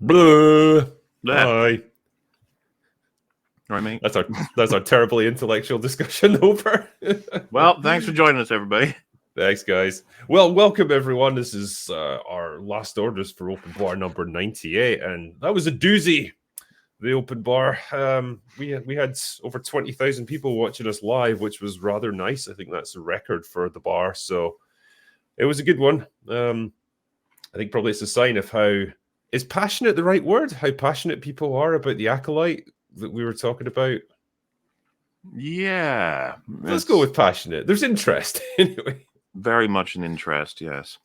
Blah. There. Bye. All right, mate. That's our terribly intellectual discussion over. Well, thanks for joining us, everybody. Thanks, guys. Well, welcome everyone. This is our last orders for open bar number 98, and that was a doozy. The open bar. We had over 20,000 people watching us live, which was rather nice. I think that's a record for the bar, so it was a good one. I think probably it's a sign of how is passionate the right word? How passionate people are about the Acolyte that we were talking about. Yeah, Let's go with passionate. There's interest anyway. Very much an interest, yes.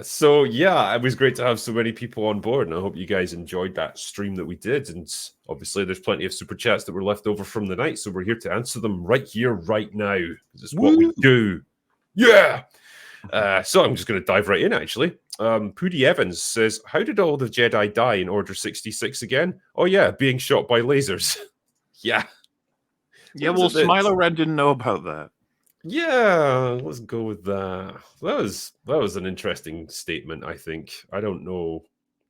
So yeah, it was great to have so many people on board, and I hope you guys enjoyed that stream that we did. And obviously, there's plenty of super chats that were left over from the night, so we're here to answer them right here, right now. This is what we do. Yeah. So I'm just going to dive right in. Actually, Pooty Evans says, "How did all the Jedi die in Order 66 again? Oh yeah, being shot by lasers." Yeah. Yeah. Well, Smilo Red didn't know about that. Yeah, let's go with that. That was an interesting statement, I think. I don't know.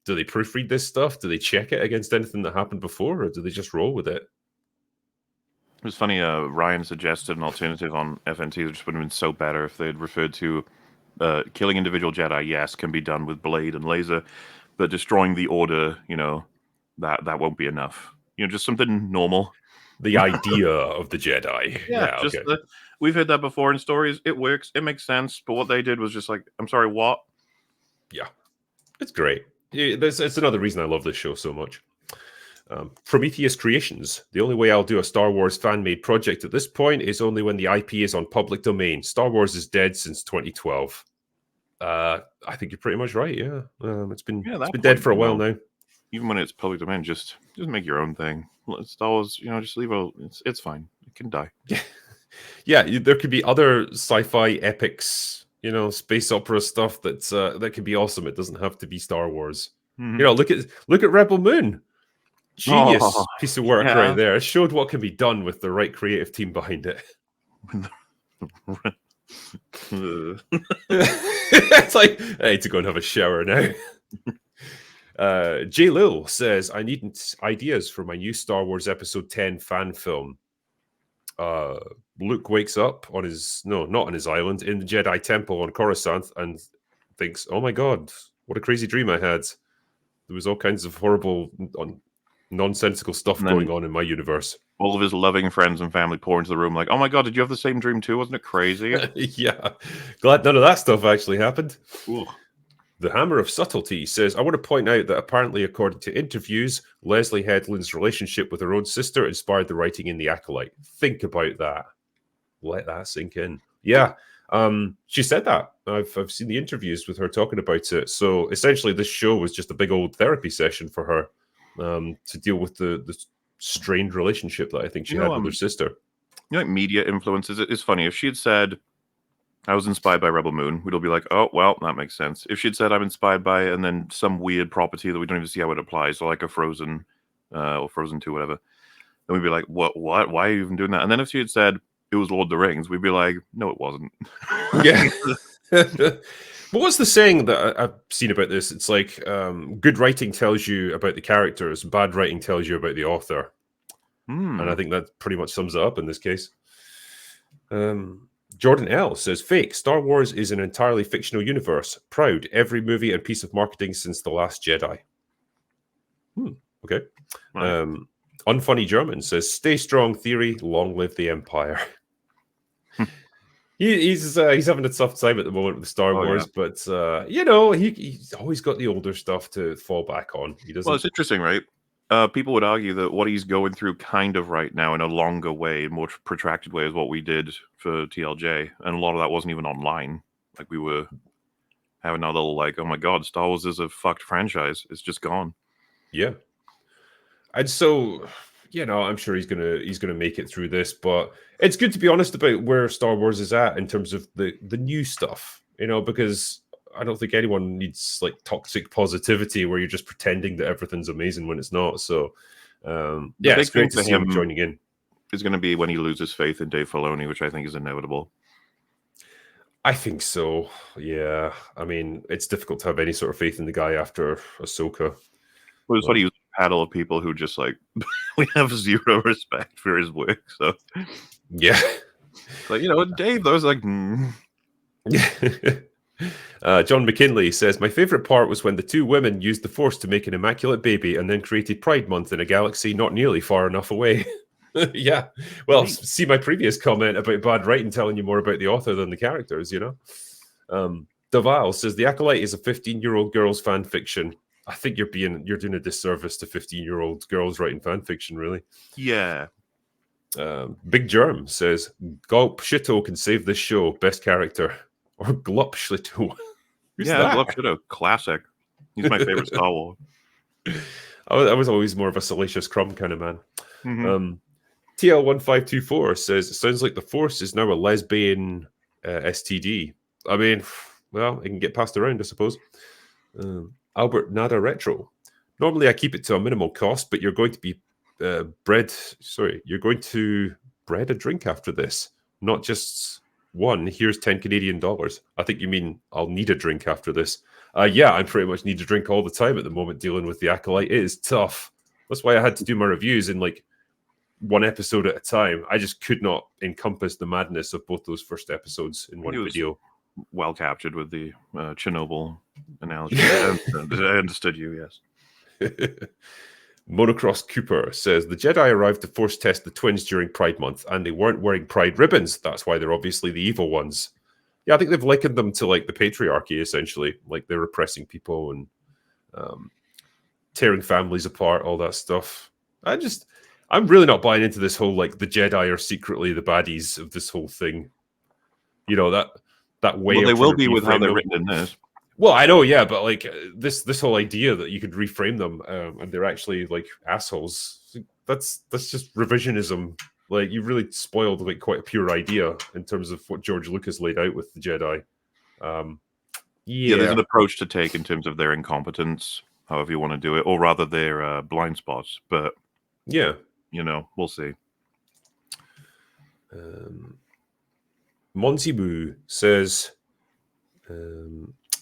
Do they proofread this stuff? Do they check it against anything that happened before, or do they just roll with it? It was funny, Ryan suggested an alternative on FNT, which would have been so better if they had referred to killing individual Jedi, yes, can be done with blade and laser, but destroying the Order, that won't be enough. Just something normal. The idea of the Jedi. Yeah, just okay. We've heard that before in stories. It works. It makes sense. But what they did was just like, I'm sorry, what? Yeah, it's great. It's another reason I love this show so much. Prometheus Creations. The only way I'll do a Star Wars fan-made project at this point is only when the IP is on public domain. Star Wars is dead since 2012. I think you're pretty much right. Yeah, it's been dead for a while now. Even when it's public domain, just make your own thing. Star Wars, just leave it. It's fine. It can die. Yeah, there could be other sci-fi epics, space opera stuff that could be awesome. It doesn't have to be Star Wars. Mm-hmm. Look at Rebel Moon. Genius piece of work right there. It showed what can be done with the right creative team behind it. It's like, I need to go and have a shower now. J. Lil says, I need ideas for my new Star Wars Episode 10 fan film. Luke wakes up on not on his island, in the Jedi Temple on Coruscant, and thinks, oh my god, what a crazy dream I had. There was all kinds of horrible, nonsensical stuff going on in my universe. All of his loving friends and family pour into the room like, oh my god, did you have the same dream too? Wasn't it crazy? Yeah. Glad none of that stuff actually happened. Ooh. The Hammer of Subtlety says, I want to point out that apparently, according to interviews, Leslie Headland's relationship with her own sister inspired the writing in The Acolyte. Think about that. Let that sink in. Yeah. She said that. I've seen the interviews with her talking about it. So essentially, this show was just a big old therapy session for her to deal with the strained relationship that I think she had with her sister. Media influences. It's funny. If she had said, I was inspired by Rebel Moon, we'd all be like, oh, well, that makes sense. If she'd said I'm inspired by, and then some weird property that we don't even see how it applies, so like a Frozen or Frozen 2, whatever, then we'd be like, what? Why are you even doing that? And then if she had said it was Lord of the Rings, we'd be like, no, it wasn't. Yeah. But what's the saying that I've seen about this? It's like, good writing tells you about the characters, bad writing tells you about the author. And I think that pretty much sums it up in this case. Jordan L. says, fake. Star Wars is an entirely fictional universe. Proud. Every movie and piece of marketing since The Last Jedi. Okay. Right. Unfunny German says, stay strong, theory. Long live the Empire. He's having a tough time at the moment with Star Wars, but he's always got the older stuff to fall back on. He doesn't. Well, it's interesting, right? People would argue that what he's going through kind of right now in a longer way, more protracted way, is what we did for TLJ. And a lot of that wasn't even online. Like, we were having our little, like, oh my god, Star Wars is a fucked franchise. It's just gone. Yeah. And so, I'm sure he's gonna make it through this, but it's good to be honest about where Star Wars is at in terms of the new stuff, because I don't think anyone needs like toxic positivity where you're just pretending that everything's amazing when it's not. So, it's great to see him joining in. Is going to be when he loses faith in Dave Filoni, which I think is inevitable. I think so. Yeah. I mean, it's difficult to have any sort of faith in the guy after Ahsoka. It was funny. He was a panel of people who just like we have zero respect for his work. So yeah. it's like, Dave, those like. John McKinley says, my favorite part was when the two women used the Force to make an immaculate baby and then created Pride Month in a galaxy not nearly far enough away. Yeah. Well, see my previous comment about bad writing telling you more about the author than the characters, Deval says, the Acolyte is a 15-year-old girl's fan fiction. I think you're doing a disservice to 15-year-old girls writing fan fiction, really. Yeah. Big Germ says, Gulp Shito can save this show. Best character. Or Glup Shito. Yeah, Glup Shito. Classic. He's my favorite Star Wars. I was always more of a Salacious Crumb kind of man. Mm-hmm. TL1524 says, it sounds like the Force is now a lesbian STD. I mean, well, it can get passed around, I suppose. Albert Nada Retro. Normally I keep it to a minimal cost, but you're going to be you're going to bread a drink after this. Not just one. Here's 10 Canadian dollars. I think you mean I'll need a drink after this. Yeah, I pretty much need a drink all the time at the moment dealing with the Acolyte. It is tough. That's why I had to do my reviews in like one episode at a time. I just could not encompass the madness of both those first episodes in one video. Well captured with the Chernobyl analogy. I understood you, yes. Monocross Cooper says, the Jedi arrived to force test the twins during Pride Month, and they weren't wearing Pride ribbons. That's why they're obviously the evil ones. Yeah, I think they've likened them to like the patriarchy, essentially. Like they're repressing people and tearing families apart, all that stuff. I'm really not buying into this whole like the Jedi are secretly the baddies of this whole thing. That way. Well, they will be with how they're written in this. Well, I know, yeah, but like this whole idea that you could reframe them and they're actually like assholes. That's just revisionism. Like you really spoiled like quite a pure idea in terms of what George Lucas laid out with the Jedi. Yeah, there's an approach to take in terms of their incompetence, however you want to do it, or rather their blind spots. But yeah, we'll see. Monzibu says,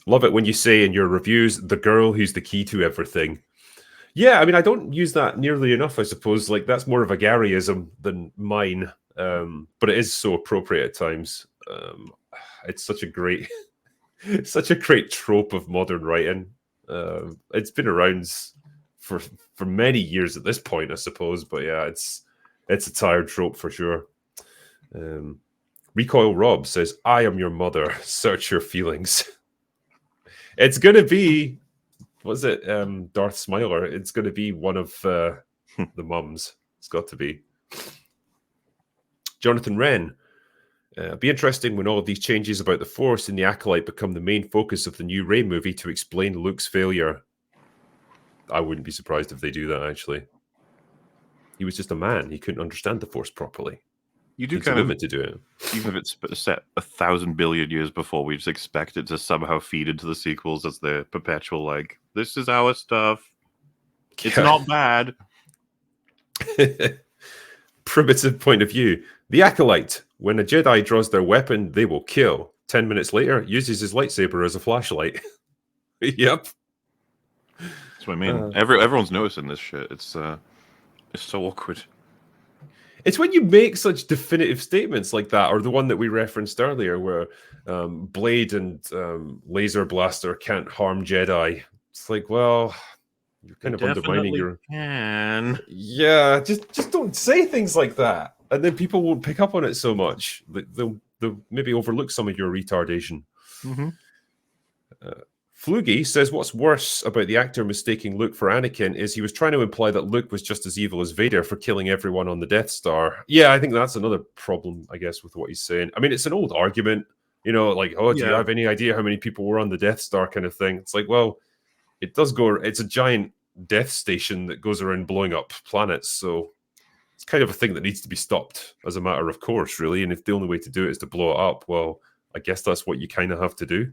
love it when you say in your reviews, the girl who's the key to everything. Yeah, I mean, I don't use that nearly enough, I suppose. Like, that's more of a Garyism than mine. But it is so appropriate at times. It's such a great trope of modern writing. It's been around for many years at this point, I suppose. But yeah, it's a tired trope for sure. Recoil Rob says, I am your mother. Search your feelings. It's going to be, what's it? Darth Smiler. It's going to be one of the mums. It's got to be. Jonathan Wren. Be interesting when all of these changes about the Force in the Acolyte become the main focus of the new Rey movie to explain Luke's failure. I wouldn't be surprised if they do that, actually. He was just a man. He couldn't understand the Force properly. You do it's kind of to do it. Even if it's set 1,000 billion years before, we just expect it to somehow feed into the sequels as the perpetual, like, this is our stuff. It's not bad. Primitive point of view. The Acolyte. When a Jedi draws their weapon, they will kill. 10 minutes later, uses his lightsaber as a flashlight. Yep. That's what I mean. Everyone's noticing this shit. It's so awkward. It's when you make such definitive statements like that, or the one that we referenced earlier, where Blade and Laser Blaster can't harm Jedi. It's like, well, you're kind of undermining your. Can. Yeah, just don't say things like that, and then people won't pick up on it so much. They'll maybe overlook some of your retardation. Mm-hmm. Flugie says, what's worse about the actor mistaking Luke for Anakin is he was trying to imply that Luke was just as evil as Vader for killing everyone on the Death Star. Yeah, I think that's another problem, I guess, with what he's saying. I mean, it's an old argument, like, oh, do you have any idea how many people were on the Death Star kind of thing? It's like, well, it does go, it's a giant death station that goes around blowing up planets, so it's kind of a thing that needs to be stopped as a matter of course, really, and if the only way to do it is to blow it up, well, I guess that's what you kind of have to do.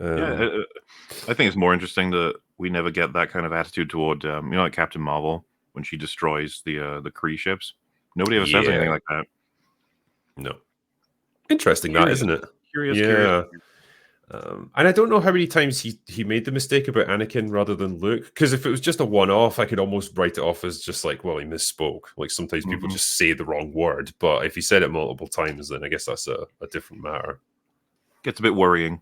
I think it's more interesting that we never get that kind of attitude toward, like Captain Marvel when she destroys the Kree ships. Nobody ever says anything like that. No. Interesting, that, isn't it? Curious. And I don't know how many times he made the mistake about Anakin rather than Luke. Because if it was just a one-off, I could almost write it off as just like, well, he misspoke. Like sometimes people just say the wrong word. But if he said it multiple times, then I guess that's a different matter. Gets a bit worrying.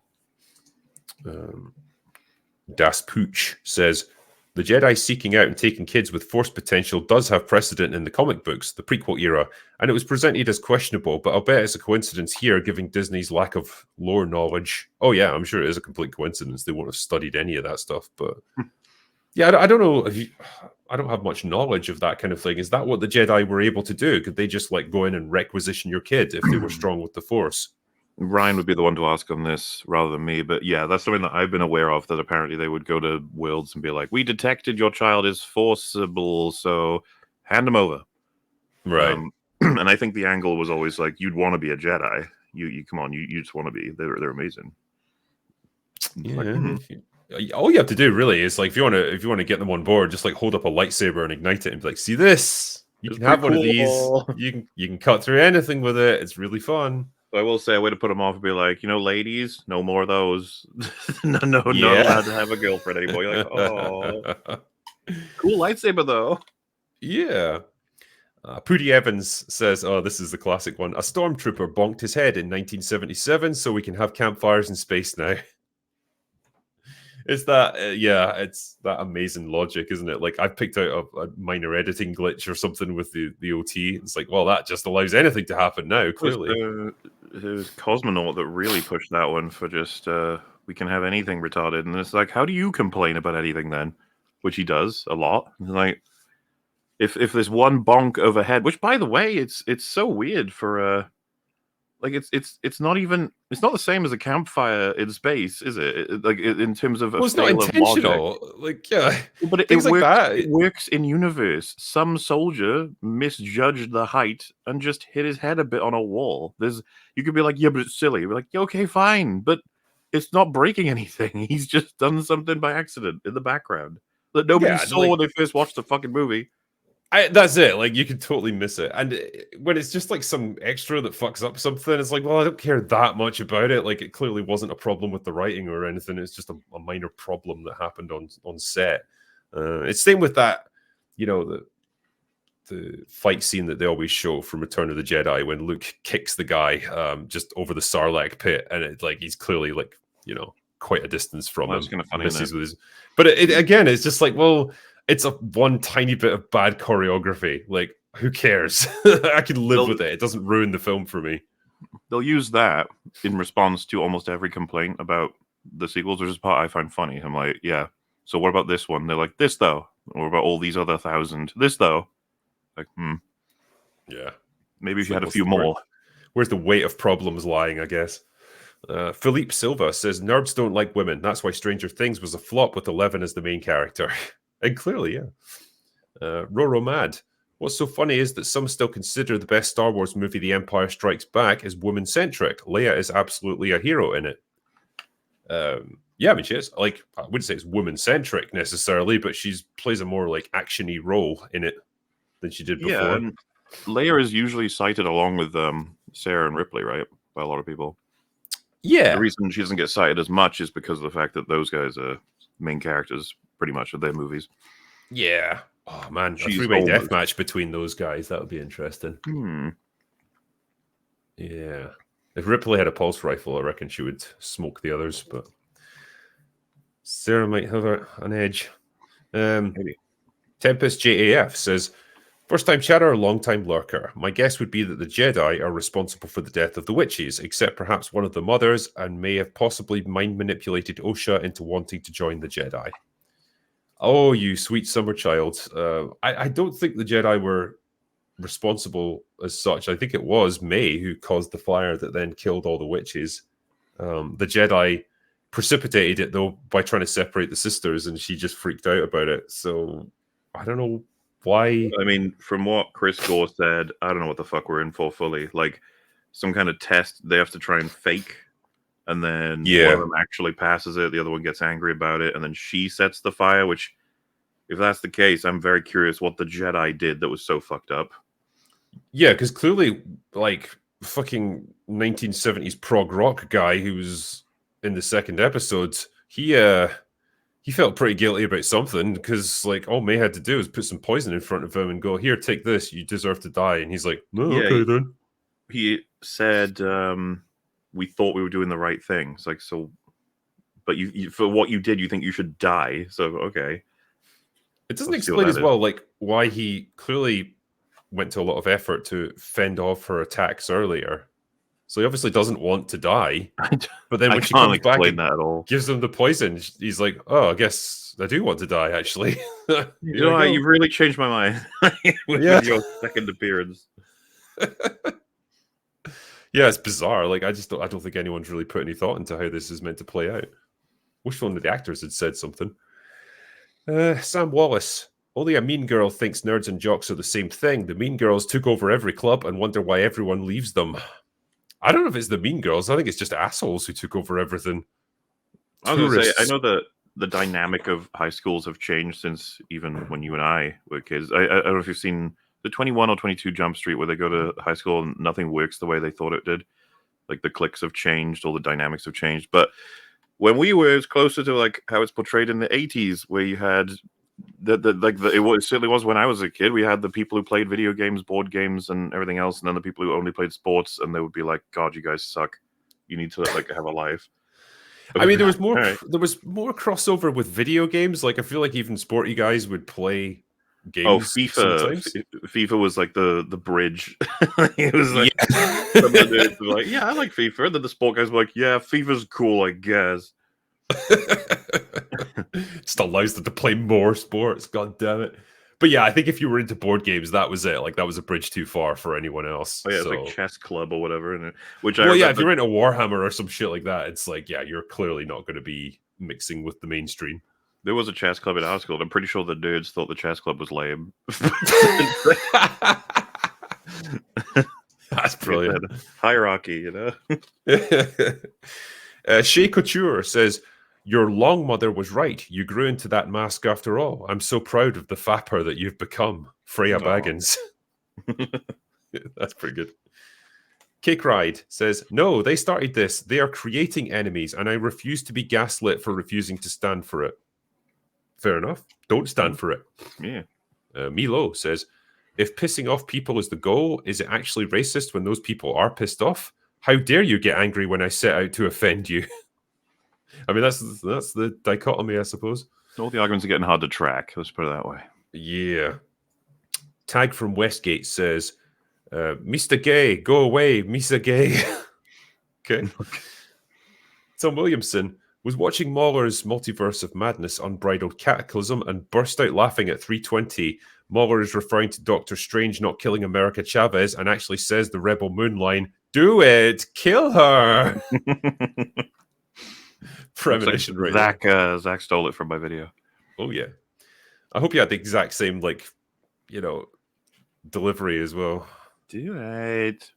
Das Pooch says, the Jedi seeking out and taking kids with Force potential does have precedent in the comic books, the prequel era, and it was presented as questionable, but I'll bet it's a coincidence here, given Disney's lack of lore knowledge. Oh yeah, I'm sure it is a complete coincidence. They won't have studied any of that stuff, but yeah, I don't know. I don't have much knowledge of that kind of thing. Is that what the Jedi were able to do? Could they just like go in and requisition your kid if they were strong with the Force? Ryan would be the one to ask on this rather than me, but yeah, that's something that I've been aware of, that apparently they would go to worlds and be like, we detected your child is forcible, so hand him over. Right. And I think the angle was always like, you'd want to be a Jedi. You come on, you just want to be. They're amazing. Yeah. All you have to do really is like if you want to get them on board, just like hold up a lightsaber and ignite it and be like, see this? You can have one of these. You can cut through anything with it. It's really fun. I will say a way to put them off would be like, ladies, no more of those. Not allowed to have a girlfriend anymore. You're like, oh, cool lightsaber though. Yeah. Pooty Evans says, oh, this is the classic one. A stormtrooper bonked his head in 1977, so we can have campfires in space now. It's that, it's that amazing logic, isn't it? Like, I've picked out a minor editing glitch or something with the OT. It's like, well, that just allows anything to happen now, clearly. It was Cosmonaut that really pushed that one for just, we can have anything retarded. And it's like, how do you complain about anything then? Which he does a lot. Like, if there's one bonk overhead, which, by the way, it's so weird for like it's not the same as a campfire in space, is it? Like in terms of it's not intentional. Like, yeah, but it works. Like it works in universe. Some soldier misjudged the height and just hit his head a bit on a wall. You could be like, yeah, but it's silly. We're like, yeah, okay, fine, but it's not breaking anything. He's just done something by accident in the background that nobody saw when they first watched the fucking movie. That's it. Like, you can totally miss it. And when it's just like some extra that fucks up something, it's like, well, I don't care that much about it. Like, it clearly wasn't a problem with the writing or anything. It's just a minor problem that happened on set. It's same with that, the fight scene that they always show from Return of the Jedi when Luke kicks the guy just over the Sarlacc pit, and it's like he's clearly like, quite a distance from him. That's kind of funny. But again, it's just like, well, it's a one tiny bit of bad choreography. Like, who cares? I can live with it. It doesn't ruin the film for me. They'll use that in response to almost every complaint about the sequels, which is part I find funny. I'm like, yeah, so what about this one? They're like, this though. Or about all these other 1,000? This though. Like, yeah. Maybe if you had a few more. Where's the weight of problems lying, I guess? Philippe Silva says, nerds don't like women. That's why Stranger Things was a flop with 11 as the main character. And clearly, yeah. Roro Mad. What's so funny is that some still consider the best Star Wars movie, The Empire Strikes Back, as woman-centric. Leia is absolutely a hero in it. Yeah, I mean, she is. Like, I wouldn't say it's woman-centric necessarily, but she plays a more, like, action-y role in it than she did before. Yeah, and Leia is usually cited along with Sarah and Ripley, right? By a lot of people. Yeah. The reason she doesn't get cited as much is because of the fact that those guys are main characters pretty much of their movies. Yeah. Oh, man. A three-way death match between those guys. That would be interesting. Yeah. If Ripley had a pulse rifle, I reckon she would smoke the others, but Sarah might have an edge. Maybe. Tempest JAF says, first-time chatter, long-time lurker. My guess would be that the Jedi are responsible for the death of the witches, except perhaps one of the mothers, and may have possibly mind-manipulated Osha into wanting to join the Jedi. Oh, you sweet summer child. I don't think the Jedi were responsible as such. I think it was May who caused the fire that then killed all the witches. The Jedi precipitated it, though, by trying to separate the sisters, and she just freaked out about it. So, I don't know why. I mean, from what Chris Gore said, I don't know what the fuck we're in for fully. Like, some kind of test they have to try and fake, and then one of them actually passes it, the other one gets angry about it, and then she sets the fire, which, if that's the case, I'm very curious what the Jedi did that was so fucked up. Yeah, because clearly, like, fucking 1970s prog rock guy who was in the second episode, he felt pretty guilty about something because like all May had to do was put some poison in front of him and go, "Here, take this. You deserve to die." And he's like, "No, okay then." He said, "We thought we were doing the right thing." It's like, so, but you for what you did, you think you should die. So okay. It doesn't explain as well, like why he clearly went to a lot of effort to fend off her attacks earlier. So he obviously doesn't want to die. But then when she comes back and that at all. gives him the poison, he's like, "Oh, I guess I do want to die, actually." You've really changed my mind with your second appearance. Yeah, it's bizarre. Like I don't think anyone's really put any thought into how this is meant to play out. Wish one of the actors had said something. Sam Wallace. Only a mean girl thinks nerds and jocks are the same thing. The mean girls took over every club and wonder why everyone leaves them. I don't know if it's the mean girls. I think it's just assholes who took over everything. I was going to say, I know that the dynamic of high schools have changed since even when you and I were kids. I don't know if you've seen the 21 or 22 Jump Street where they go to high school and nothing works the way they thought it did. Like the cliques have changed, all the dynamics have changed. But when we were, it was closer to like how it's portrayed in the 80s, where you had it certainly was when I was a kid. We had the people who played video games, board games, and everything else, and then the people who only played sports, and they would be like, "God, you guys suck. You need to like have a life." I mean, there was more crossover with video games. Like I feel like even sporty guys would play games. Oh, FIFA was like the bridge. It was like some of the dudes were like, "Yeah, I like FIFA," and then the sport guys were like, "Yeah, FIFA's cool, I guess." Just allows them to play more sports. God damn it! But yeah, I think if you were into board games, that was it. Like that was a bridge too far for anyone else. Oh yeah, it's like chess club or whatever. And if you're into Warhammer or some shit like that, it's like you're clearly not going to be mixing with the mainstream. There was a chess club at our school. I'm pretty sure the dudes thought the chess club was lame. That's brilliant. Hierarchy, you know. Shay Couture says, "Your long mother was right. You grew into that mask after all. I'm so proud of the fapper that you've become." Freya Baggins. That's pretty good. Cake Ride says, "No, they started this. They are creating enemies, and I refuse to be gaslit for refusing to stand for it." Fair enough. Don't stand for it. Yeah. Milo says, "If pissing off people is the goal, is it actually racist when those people are pissed off? How dare you get angry when I set out to offend you?" I mean, that's the dichotomy, I suppose. All the arguments are getting hard to track. Let's put it that way. Yeah. Tag from Westgate says, "Mr. Gay, go away, Mr. Gay." Okay. Tom Williamson was watching Mahler's Multiverse of Madness Unbridled Cataclysm and burst out laughing at 3:20. Mahler is referring to Doctor Strange not killing America Chavez and actually says the Rebel Moon line, "Do it, kill her." Premonition, like Zach stole it from my video. Oh yeah, I hope you had the exact same delivery as well. Do it.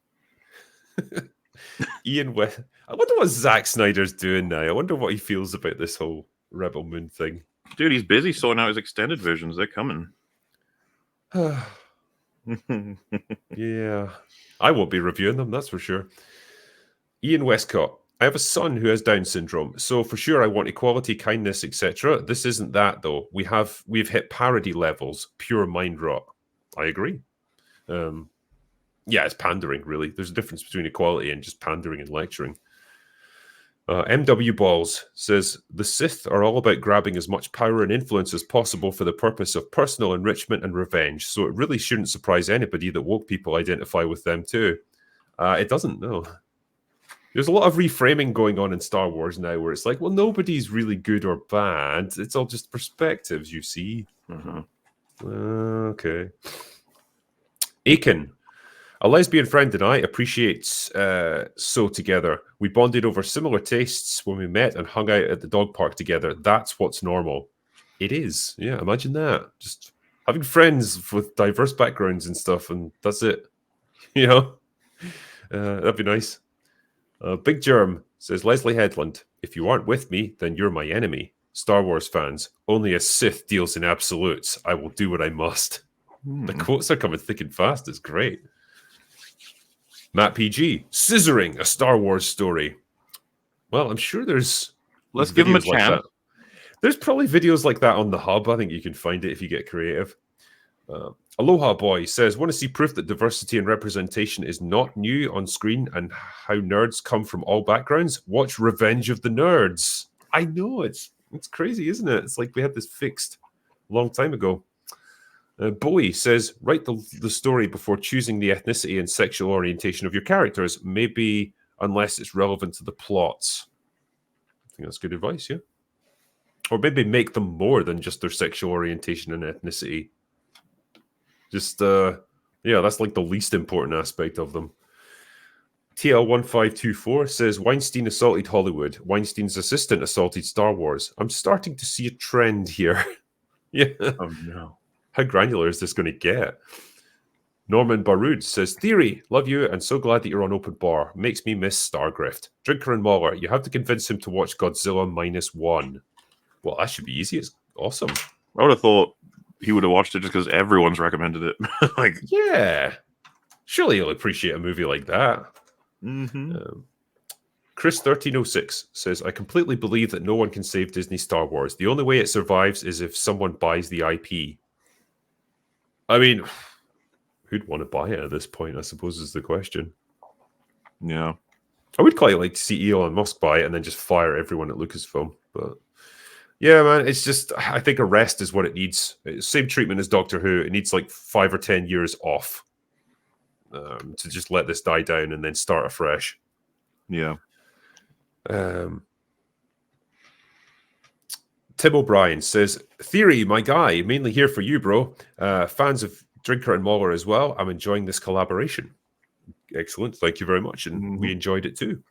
Ian West. I wonder what Zack Snyder's doing now. I wonder what he feels about this whole Rebel Moon thing. Dude, he's busy sorting out his extended versions. They're coming. Yeah. I won't be reviewing them, that's for sure. Ian Westcott. "I have a son who has Down syndrome, so for sure I want equality, kindness, etc. This isn't that, though. We've hit parody levels, pure mind rot." I agree. Yeah, it's pandering, really. There's a difference between equality and just pandering and lecturing. MW Balls says, "The Sith are all about grabbing as much power and influence as possible for the purpose of personal enrichment and revenge, so it really shouldn't surprise anybody that woke people identify with them too." It doesn't, no. There's a lot of reframing going on in Star Wars now where it's like, well, nobody's really good or bad. It's all just perspectives, you see. Okay. Aiken. "A lesbian friend and I appreciate So together. We bonded over similar tastes when we met and hung out at the dog park together. That's what's normal." It is. Yeah, imagine that. Just having friends with diverse backgrounds and stuff, and that's it. You know? That'd be nice. Big Germ says, "Leslie Headland, if you aren't with me, then you're my enemy. Star Wars fans, only a Sith deals in absolutes. I will do what I must." The quotes are coming thick and fast. It's great. Matt PG, "Scissoring, a Star Wars story." Well, I'm sure there's Let's give him a videos like chance. that. There's probably videos like that on the hub. I think you can find it if you get creative. Aloha Boy says, want to see proof that diversity and representation is not new on screen and how nerds come from all backgrounds? Watch Revenge of the Nerds. I know, it's crazy, isn't it? It's like we had this fixed a long time ago. Bowie says, write the story before choosing the ethnicity and sexual orientation of your characters, maybe unless it's relevant to the plots. I think that's good advice, yeah? Or maybe make them more than just their sexual orientation and ethnicity. Just, that's like the least important aspect of them. TL1524 says, Weinstein assaulted Hollywood. Weinstein's assistant assaulted Star Wars. I'm starting to see a trend here. Yeah. Oh, no. How granular is this going to get? Norman Baroud says, Theory, love you and so glad that you're on Open Bar. Makes me miss Stargrift. Drinker and Mauler, you have to convince him to watch Godzilla -1. Well, that should be easy. It's awesome. I would have thought he would have watched it just because everyone's recommended it. Like, yeah. Surely he'll appreciate a movie like that. Chris1306 says, I completely believe that no one can save Disney Star Wars. The only way it survives is if someone buys the IP. I mean, who'd want to buy it at this point, I suppose, is the question. Yeah. I would quite like to see Elon Musk buy it and then just fire everyone at Lucasfilm. But yeah, man, it's just, I think a rest is what it needs. Same treatment as Doctor Who. It needs like 5 or 10 years off to just let this die down and then start afresh. Yeah. Tim O'Brien says, Theory, my guy, mainly here for you, bro. Fans of Drinker and Mauler as well. I'm enjoying this collaboration. Excellent. Thank you very much. And we enjoyed it too.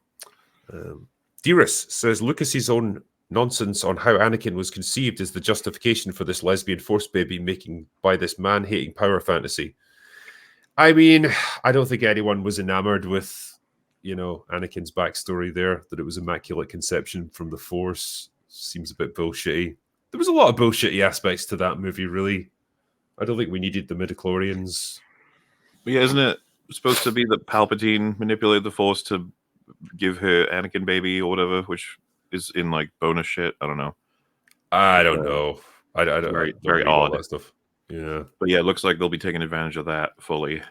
Dearest says, Lucas's own nonsense on how Anakin was conceived is the justification for this lesbian force baby making by this man-hating power fantasy. I mean, I don't think anyone was enamored with, Anakin's backstory there, that it was immaculate conception from the Force. Seems a bit bullshitty. There was a lot of bullshitty aspects to that movie, really. I don't think we needed the midichlorians. But yeah, isn't it supposed to be that Palpatine manipulated the Force to give her Anakin baby or whatever, which is in like bonus shit? I don't know. I don't know. I don't very read all odd. that stuff. Yeah. But yeah, it looks like they'll be taking advantage of that fully.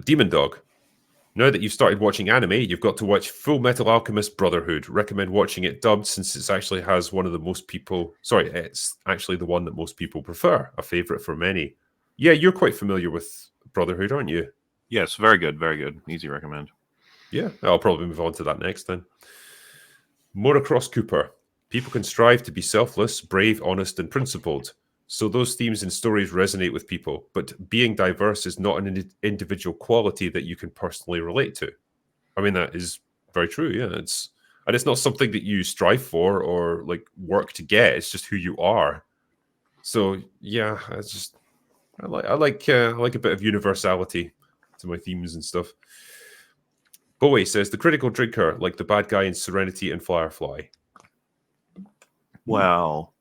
Demon Dog. Now that you've started watching anime, you've got to watch Full Metal Alchemist Brotherhood. Recommend watching it dubbed since it's actually has one of the most people... Sorry, it's actually the one that most people prefer. A favorite for many. Yeah, you're quite familiar with Brotherhood, aren't you? Yes, very good, very good. Easy recommend. Yeah, I'll probably move on to that next then. Motocross Cooper. People can strive to be selfless, brave, honest, and principled. So those themes and stories resonate with people, but being diverse is not an individual quality that you can personally relate to. I mean, that is very true. Yeah, it's not something that you strive for or like work to get. It's just who you are. So yeah, I like a bit of universality to my themes and stuff. Bowie says the critical drinker, like the bad guy in Serenity and Firefly. Well,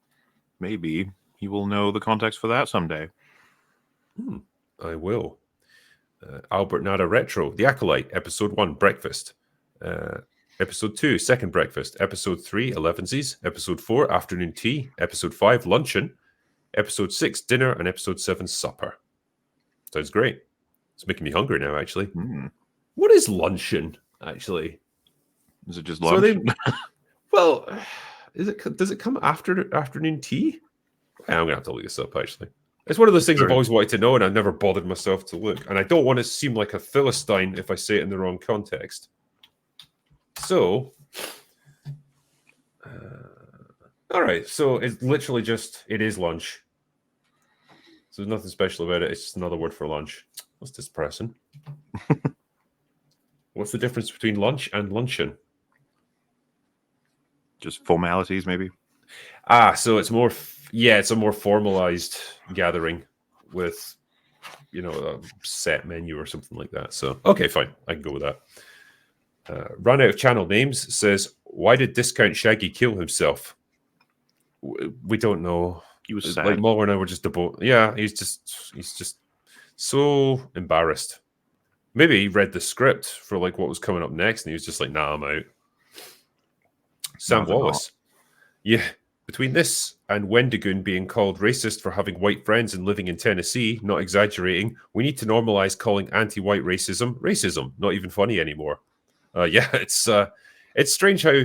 maybe. You will know the context for that someday. I will. Albert Nada Retro, The Acolyte, Episode 1, Breakfast. Episode 2, Second Breakfast. Episode 3, Elevensies. Episode 4, Afternoon Tea. Episode 5, Luncheon. Episode 6, Dinner. And Episode 7, Supper. Sounds great. It's making me hungry now, actually. What is Luncheon, actually? Is it just lunch? Well, does it come after Afternoon Tea? I'm going to have to look this up, actually. It's one of those things I've always wanted to know, and I've never bothered myself to look. And I don't want to seem like a Philistine if I say it in the wrong context. So, all right. So it's literally it is lunch. So there's nothing special about it. It's just another word for lunch. That's depressing. What's the difference between lunch and luncheon? Just formalities, maybe. So it's more... it's a more formalized gathering with, a set menu or something like that. So, okay, fine. I can go with that. Run Out of Channel Names says, why did Discount Shaggy kill himself? We don't know. He was sad. Like Muller and I were just he's just so embarrassed. Maybe he read the script for like what was coming up next, and he was just like, "Nah, I'm out." Sam Rather not. Wallace, yeah. Between this and Wendigoon being called racist for having white friends and living in Tennessee, not exaggerating, we need to normalize calling anti-white racism racism. Not even funny anymore. Yeah, it's strange how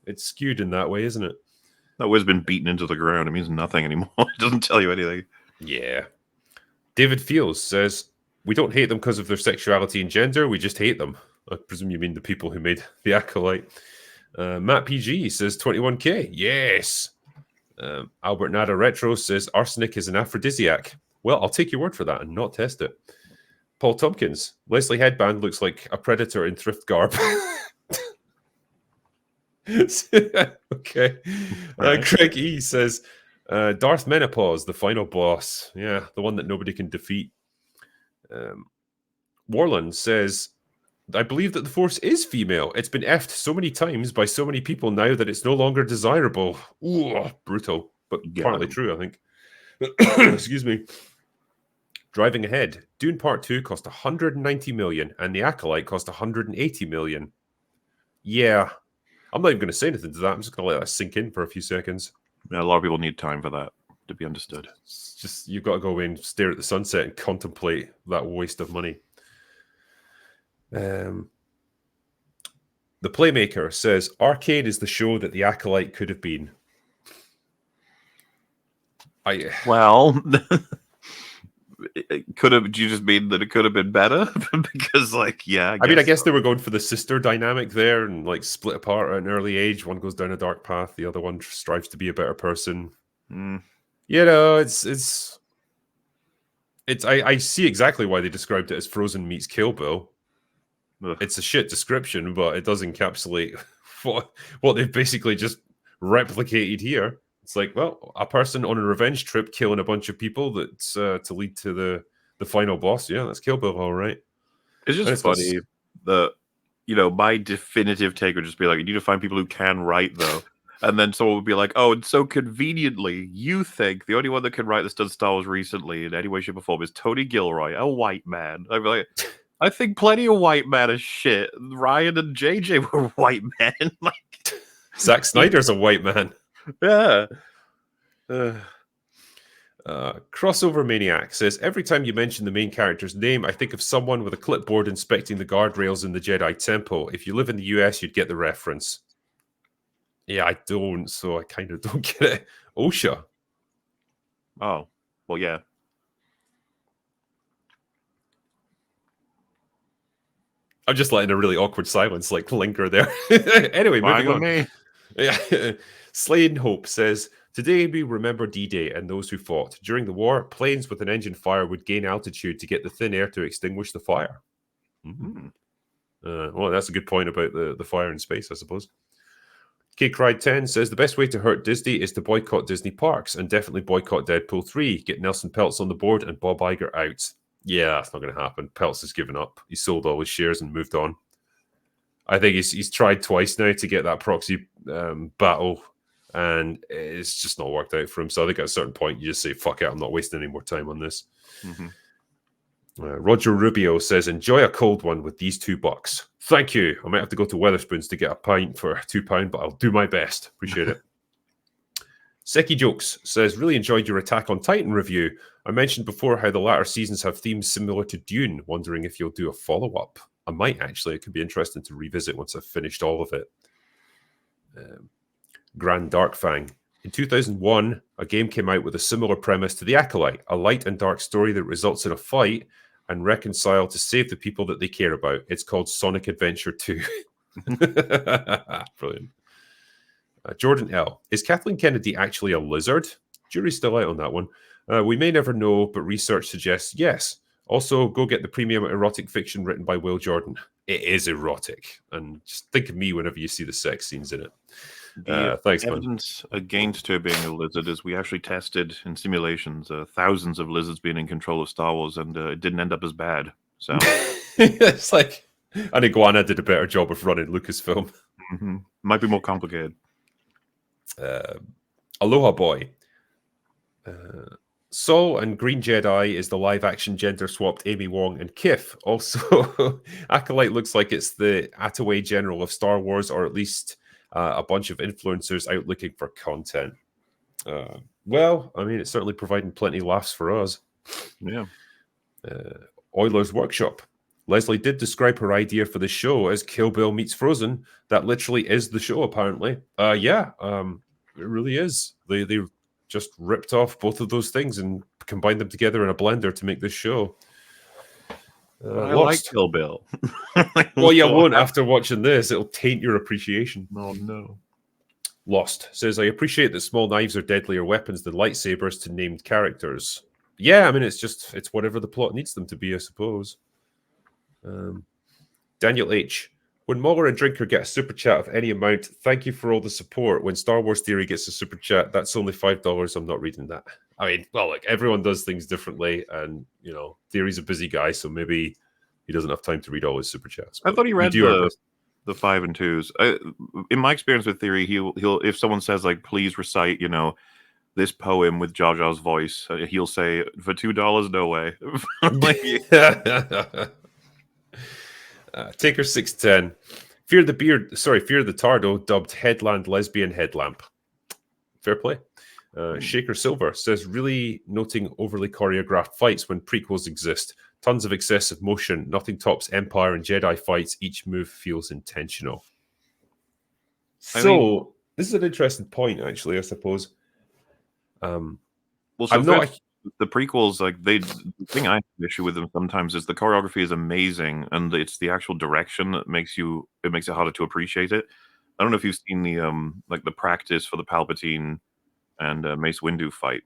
it's skewed in that way, isn't it? That word's been beaten into the ground. It means nothing anymore. It doesn't tell you anything. Yeah. David Fields says, we don't hate them because of their sexuality and gender, we just hate them. I presume you mean the people who made the Acolyte. Matt PG says 21k. Yes. Albert Nada Retro says arsenic is an aphrodisiac. Well, I'll take your word for that and not test it. Paul Tompkins, Leslie Headband looks like a predator in thrift garb. Okay. Right. Craig E says Darth Menopause, the final boss. Yeah, the one that nobody can defeat. Warland says, I believe that the Force is female. It's been effed so many times by so many people now that it's no longer desirable. Ooh, brutal, but partly true, I think. Excuse me. Driving Ahead. Dune Part 2 cost 190 million and The Acolyte cost 180 million. Yeah. I'm not even going to say anything to that. I'm just going to let that sink in for a few seconds. Yeah, a lot of people need time for that to be understood. It's just, you've got to go away and stare at the sunset and contemplate that waste of money. The Playmaker says, Arcade is the show that The Acolyte could have been. Well, it could have. Do you just mean that it could have been better? Because, like, yeah. I guess they were going for the sister dynamic there and like split apart at an early age. One goes down a dark path, the other one strives to be a better person. You know, it's. I see exactly why they described it as Frozen meets Kill Bill. Ugh. It's a shit description, but it does encapsulate what they've basically just replicated here. It's like, well, a person on a revenge trip killing a bunch of people that's to lead to the final boss. Yeah, that's Kill Bill, all right. It's just funny that, you know, my definitive take would just be like, you need to find people who can write, though. And then someone would be like, oh, and so conveniently, you think the only one that can write that's done Star Wars recently in any way, shape, or form is Tony Gilroy, a white man. I'd be like, I think plenty of white men are shit. Ryan and JJ were white men. Like, Zack Snyder's a white man. Yeah. Crossover Maniac says, every time you mention the main character's name, I think of someone with a clipboard inspecting the guardrails in the Jedi Temple. If you live in the US, you'd get the reference. Yeah, I don't, so I kind of don't get it. OSHA. Oh, well, yeah. I'm just letting a really awkward silence like linger there. Anyway, moving on. Me. Yeah. Slaying Hope says, today we remember D-Day and those who fought. During the war, planes with an engine fire would gain altitude to get the thin air to extinguish the fire. Well, that's a good point about the fire in space, I suppose. K Cried 10 says, the best way to hurt Disney is to boycott Disney parks and definitely boycott Deadpool 3. Get Nelson Peltz on the board and Bob Iger out. Yeah, that's not going to happen. Peltz has given up. He sold all his shares and moved on. I think he's tried twice now to get that proxy battle, and it's just not worked out for him. So I think at a certain point, you just say, fuck it, I'm not wasting any more time on this. Roger Rubio says, enjoy a cold one with these $2. Thank you. I might have to go to Weatherspoons to get a pint for £2, but I'll do my best. Appreciate it. Seki Jokes says, really enjoyed your Attack on Titan review. I mentioned before how the latter seasons have themes similar to Dune, wondering if you'll do a follow-up. I might, actually. It could be interesting to revisit once I've finished all of it. Grand Dark Fang. In 2001, a game came out with a similar premise to The Acolyte, a light and dark story that results in a fight and reconcile to save the people that they care about. It's called Sonic Adventure 2. Brilliant. Jordan L. Is Kathleen Kennedy actually a lizard? Jury's still out on that one. We may never know, but research suggests yes. Also, go get the premium erotic fiction written by Will Jordan. It is erotic. And just think of me whenever you see the sex scenes in it. Thanks, evidence against her being a lizard is we actually tested in simulations thousands of lizards being in control of Star Wars, and it didn't end up as bad. So it's like an iguana did a better job of running Lucasfilm. Might be more complicated. Aloha Boy Saul and Green Jedi is the live-action gender-swapped Amy Wong and Kif. Also, Acolyte looks like it's the Attaway General of Star Wars, or at least a bunch of influencers out looking for content. Well, I mean, it's certainly providing plenty of laughs for us. Yeah. Euler's Workshop. Leslie did describe her idea for the show as Kill Bill meets Frozen. That literally is the show, apparently. Yeah, it really is. They just ripped off both of those things and combined them together in a blender to make this show. I like Kill Bill. Well, you won't after watching this. It'll taint your appreciation. Oh, no. Lost says, I appreciate that small knives are deadlier weapons than lightsabers to named characters. Yeah, I mean, it's whatever the plot needs them to be, I suppose. Daniel H. When Mauler and Drinker get a super chat of any amount, thank you for all the support. When Star Wars Theory gets a super chat, that's only $5. I'm not reading that. I mean, well, like everyone does things differently, and you know, Theory's a busy guy, so maybe he doesn't have time to read all his super chats. I thought he read the 5 and 2s. In my experience with Theory, he'll if someone says like, please recite, you know, this poem with Jar Jar's voice, he'll say, for $2, no way. Taker 610. Fear the Tardo dubbed Headland Lesbian Headlamp. Fair play. Shaker Silver says, really noting overly choreographed fights when prequels exist. Tons of excessive motion. Nothing tops Empire and Jedi fights. Each move feels intentional. This is an interesting point, actually, I suppose. Well, so the prequels, like the thing I have an issue with them sometimes is the choreography is amazing, and it's the actual direction that makes it harder to appreciate it. I don't know if you've seen the the practice for the Palpatine and Mace Windu fight,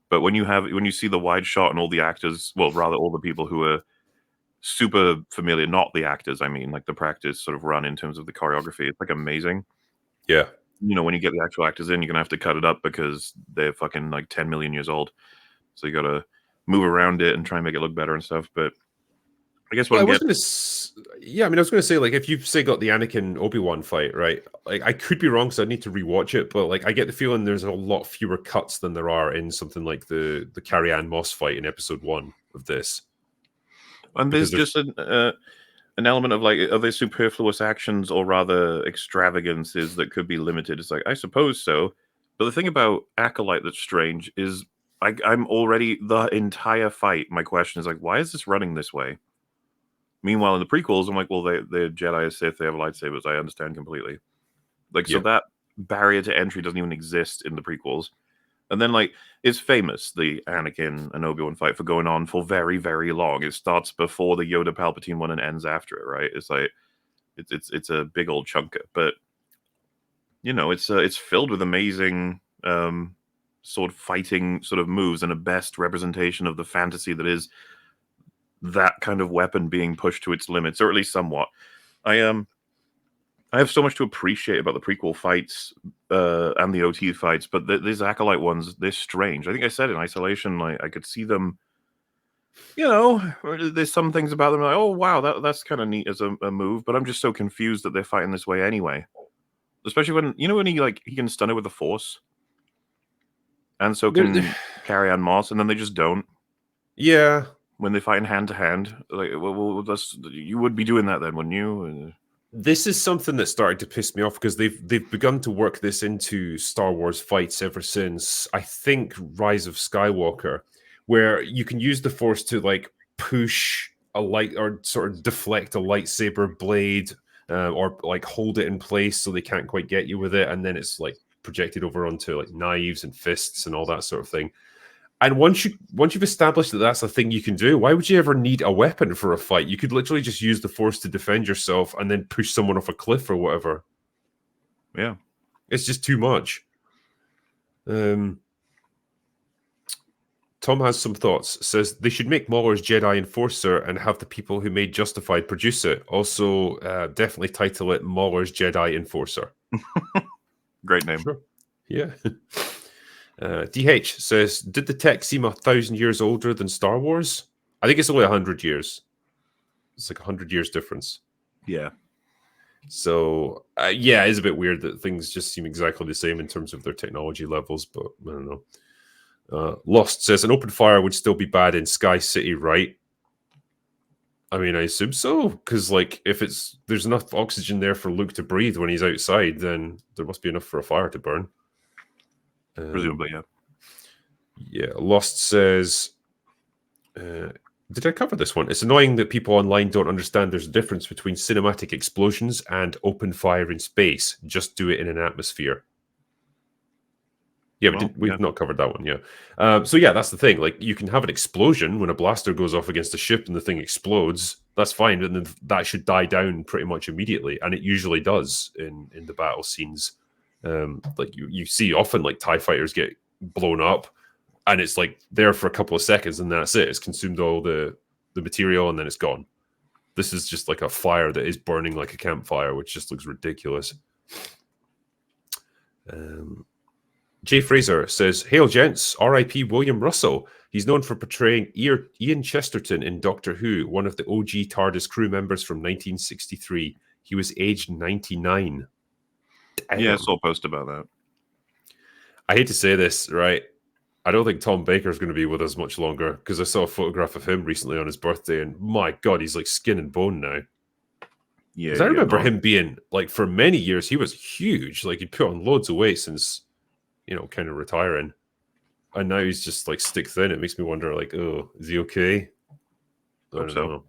but when you see the wide shot and all the actors, well, rather all the people who are super familiar, not the actors, I mean, like the practice sort of run in terms of the choreography, it's like amazing. Yeah. You know, when you get the actual actors in, you're gonna have to cut it up because they're fucking like 10 million years old. So you gotta move around it and try and make it look better and stuff. But I guess what I was going to say, like, if you've say got the Anakin Obi-Wan fight, right? Like, I could be wrong, so I need to rewatch it. But like, I get the feeling there's a lot fewer cuts than there are in something like the Carrie-Anne Moss fight in Episode 1 of this. And there's just an element of like, are there superfluous actions or rather extravagances that could be limited? It's like, I suppose so. But the thing about Acolyte that's strange is I'm already the entire fight. My question is like, why is this running this way? Meanwhile, in the prequels, I'm like, well, they're Jedi or Sith, they have lightsabers. I understand completely. Like, so that barrier to entry doesn't even exist in the prequels. And then, like, it's famous, the Anakin and Obi-Wan fight, for going on for very, very long. It starts before the Yoda Palpatine one and ends after it, right? It's like, it's a big old chunker. But, you know, it's filled with amazing sword fighting sort of moves and a best representation of the fantasy that is that kind of weapon being pushed to its limits, or at least somewhat. I have so much to appreciate about the prequel fights and the OT fights, but these Acolyte ones, they're strange. I think I said in Isolation, like, I could see them, you know, there's some things about them like, oh wow, that's kind of neat as a move, but I'm just so confused that they're fighting this way anyway. Especially when he can stun it with the Force. And so can Carrie-Anne Moss, and then they just don't. Yeah. When they fight hand to hand, like, well, you would be doing that then, wouldn't you? This is something that started to piss me off because they've begun to work this into Star Wars fights ever since, I think, Rise of Skywalker, where you can use the Force to like push a light or sort of deflect a lightsaber blade or like hold it in place so they can't quite get you with it, and then it's like projected over onto like knives and fists and all that sort of thing. And once you've established that that's a thing you can do, why would you ever need a weapon for a fight? You could literally just use the Force to defend yourself and then push someone off a cliff or whatever. Yeah. It's just too much. Tom has some thoughts. Says they should make Mauler's Jedi Enforcer and have the people who made Justified produce it. Also, definitely title it Mauler's Jedi Enforcer. Great name. Sure. Yeah. DH says, did the tech seem 1,000 years older than Star Wars? I think it's only 100 years. It's like 100 years difference. Yeah. So, yeah, it's a bit weird that things just seem exactly the same in terms of their technology levels, but I don't know. Lost says an open fire would still be bad in Sky City, right? I mean, I assume so, because like if there's enough oxygen there for Luke to breathe when he's outside, then there must be enough for a fire to burn. Presumably, yeah. Yeah, Lost says, did I cover this one? It's annoying that people online don't understand there's a difference between cinematic explosions and open fire in space. Just do it in an atmosphere. Yeah, we've not covered that one, yeah. So yeah, that's the thing. Like, you can have an explosion when a blaster goes off against a ship and the thing explodes. That's fine, and then that should die down pretty much immediately, and it usually does in the battle scenes. Like you see often like TIE fighters get blown up, and it's like there for a couple of seconds, and that's it. It's consumed all the material, and then it's gone. This is just like a fire that is burning like a campfire, which just looks ridiculous. Jay Fraser says, "Hail, gents. R.I.P. William Russell. He's known for portraying Ian Chesterton in Doctor Who, one of the OG TARDIS crew members from 1963. He was aged 99. Damn. Yeah, I saw a post about that. I hate to say this, right? I don't think Tom Baker's going to be with us much longer, because I saw a photograph of him recently on his birthday, and my God, he's like skin and bone now. Yeah, because I remember him being, like, for many years, he was huge. Like, he put on loads of weight since, kind of retiring. And now he's just, like, stick thin. It makes me wonder, like, oh, is he okay? I don't know.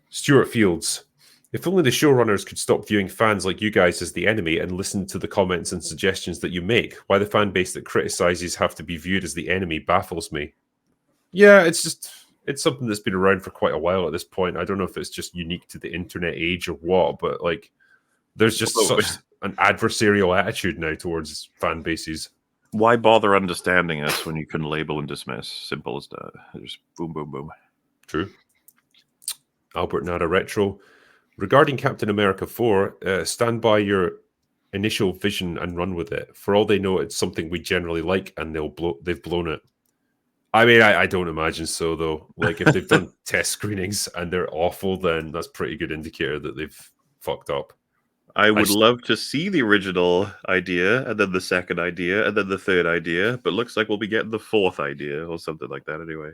Stuart Fields. If only the showrunners could stop viewing fans like you guys as the enemy and listen to the comments and suggestions that you make. Why the fan base that criticizes have to be viewed as the enemy baffles me. Yeah, it's something that's been around for quite a while at this point. I don't know if it's just unique to the internet age or what, but like there's just such an adversarial attitude now towards fan bases. Why bother understanding us when you can label and dismiss? Simple as that. Just boom, boom, boom. True. Albert Nada Retro. Regarding Captain America 4, stand by your initial vision and run with it. For all they know, it's something we generally like, and they've blown it. I mean, I don't imagine so, though. Like, if they've done test screenings and they're awful, then that's a pretty good indicator that they've fucked up. I would love to see the original idea, and then the second idea, and then the third idea, but looks like we'll be getting the fourth idea, or something like that anyway.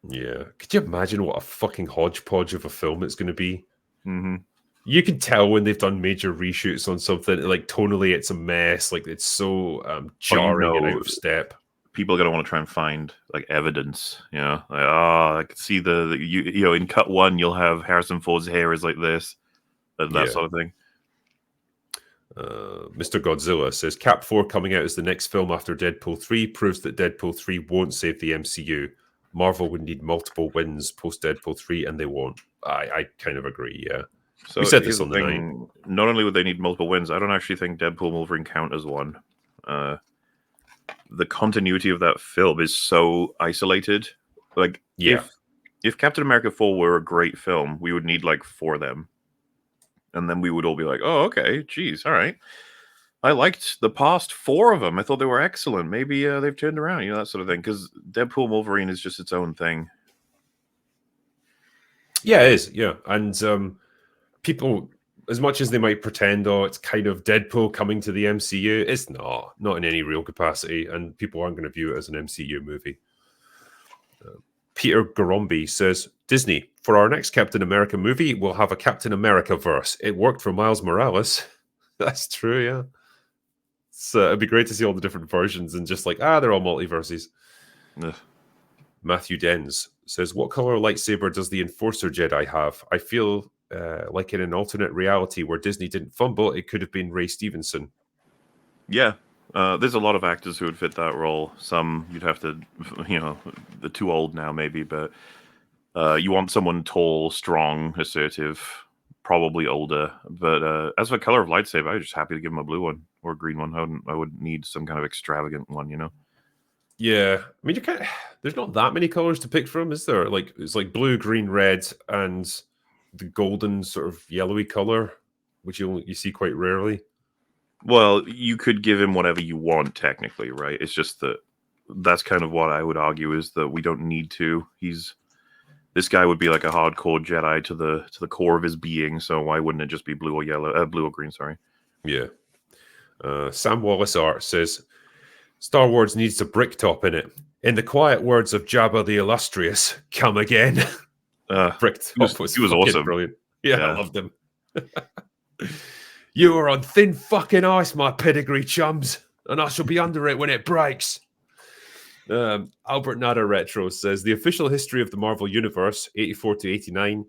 Yeah. Could you imagine what a fucking hodgepodge of a film it's going to be? Mm-hmm. You can tell when they've done major reshoots on something, like tonally it's a mess, like it's so jarring and out of step. People are going to want to try and find like evidence, like, I could see you in cut 1 you'll have Harrison Ford's hair is like this, that sort of thing. Mr. Godzilla says Cap 4 coming out as the next film after Deadpool 3 proves that Deadpool 3 won't save the MCU. Marvel would need multiple wins post Deadpool 3, and they won't. I kind of agree, yeah. So we said this on the night. Not only would they need multiple wins, I don't actually think Deadpool and Wolverine count as one. The continuity of that film is so isolated. Like, if Captain America 4 were a great film, we would need like 4 of them. And then we would all be like, oh, okay, geez, all right. I liked the past 4 of them. I thought they were excellent. Maybe they've turned around, that sort of thing. Because Deadpool and Wolverine is just its own thing. Yeah, it is, yeah. And people, as much as they might pretend, it's kind of Deadpool coming to the MCU, it's not in any real capacity, and people aren't going to view it as an MCU movie. Peter Garombi says, Disney, for our next Captain America movie, we'll have a Captain America verse. It worked for Miles Morales. That's true, yeah. So it'd be great to see all the different versions and just like, they're all multiverses. Ugh. Matthew Dens says, what color lightsaber does the Enforcer Jedi have? I feel like in an alternate reality where Disney didn't fumble, it could have been Ray Stevenson. Yeah. There's a lot of actors who would fit that role. Some you'd have to, they're too old now maybe, but you want someone tall, strong, assertive, probably older. But as for color of lightsaber, I'm just happy to give him a blue one or a green one. I wouldn't need some kind of extravagant one, Yeah, I mean, there's not that many colors to pick from, is there? Like, it's like blue, green, red, and the golden sort of yellowy color, which you see quite rarely. Well, you could give him whatever you want, technically, right? It's just that's kind of what I would argue is that we don't need to. This guy would be like a hardcore Jedi to the core of his being, so why wouldn't it just be blue or green? Sorry. Yeah. Sam Wallace Art says, Star Wars needs a bricktop in it. In the quiet words of Jabba the Illustrious, come again. Bricktop was he was fucking awesome. brilliant. Yeah, I Yeah. loved him. You are on thin fucking ice, my pedigree chums, and I shall be under it when it breaks. Albert Nada Retro says the official history of the Marvel Universe, 84 to 89,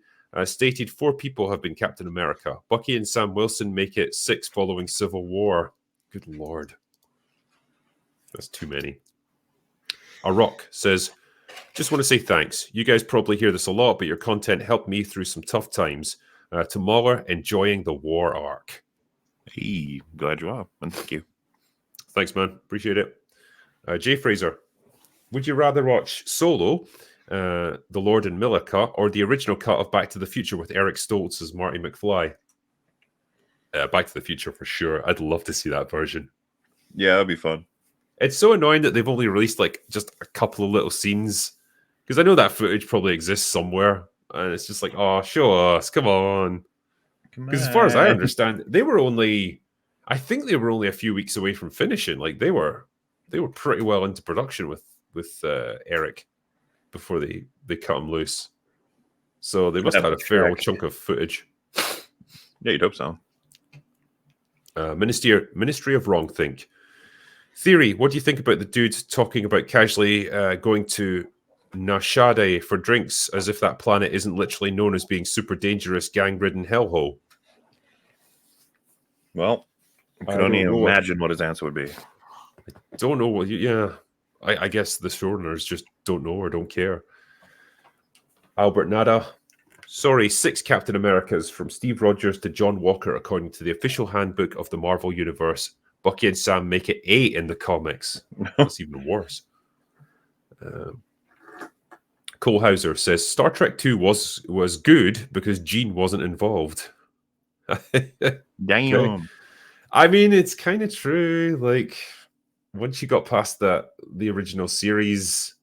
stated 4 people have been Captain America. Bucky and Sam Wilson make it 6 following Civil War. Good Lord. That's too many. Rock says, just want to say thanks. You guys probably hear this a lot, but your content helped me through some tough times. To Mahler, enjoying the war arc. Hey, glad you are, and thank you. Thanks, man. Appreciate it. Jay Fraser, would you rather watch Solo, the Lord and Miller cut, or the original cut of Back to the Future with Eric Stoltz as Marty McFly? Back to the Future for sure. I'd love to see that version. Yeah, that'd be fun. It's so annoying that they've only released like just a couple of little scenes, because I know that footage probably exists somewhere, and it's just like, oh, show us, come on. Because as far as I understand, they were only, I think they were only a few weeks away from finishing. Like they were pretty well into production with Eric before they cut him loose. So they must have had a fair old chunk of footage. Yeah, you'd hope so. Ministry of Wrong Think. Theory, what do you think about the dude talking about casually going to Nashade for drinks as if that planet isn't literally known as being super dangerous, gang-ridden hellhole? Well, I can only imagine what his answer would be. I don't know. I guess the showrunners just don't know or don't care. Albert Nada. Sorry, 6 Captain Americas from Steve Rogers to John Walker according to the official handbook of the Marvel Universe. Bucky and Sam make it 8 in the comics. That's even worse. Cole Hauser says Star Trek 2 was good because Gene wasn't involved. Damn. Okay. I mean, it's kind of true. Like, once you got past the original series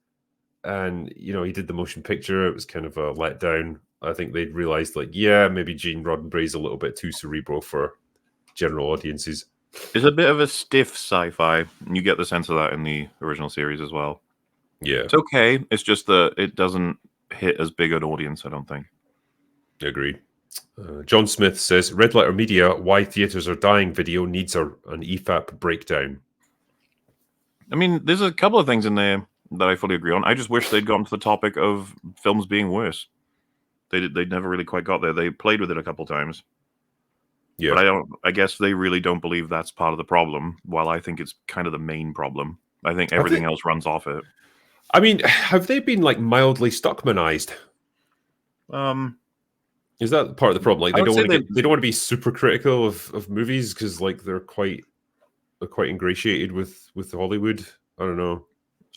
and, you know, he did the motion picture, it was kind of a letdown. I think they'd realized, like, yeah, maybe Gene Roddenberry's a little bit too cerebral for general audiences. It's a bit of a stiff sci-fi, and you get the sense of that in the original series as well. Yeah. It's okay. It's just that it doesn't hit as big an audience, I don't think. Agreed. John Smith says, Red Letter Media, Why Theaters Are Dying video needs an EFAP breakdown. I mean, there's a couple of things in there that I fully agree on. I just wish they'd gotten to the topic of films being worse. They never really quite got there. They played with it a couple times. Yeah. But I guess they really don't believe that's part of the problem, while I think it's kind of the main problem. I think everything else runs off it. I mean, have they been like mildly Stockmanized? Is that part of the problem? Like they don't want to be super critical of movies because like they're quite ingratiated with Hollywood. I don't know.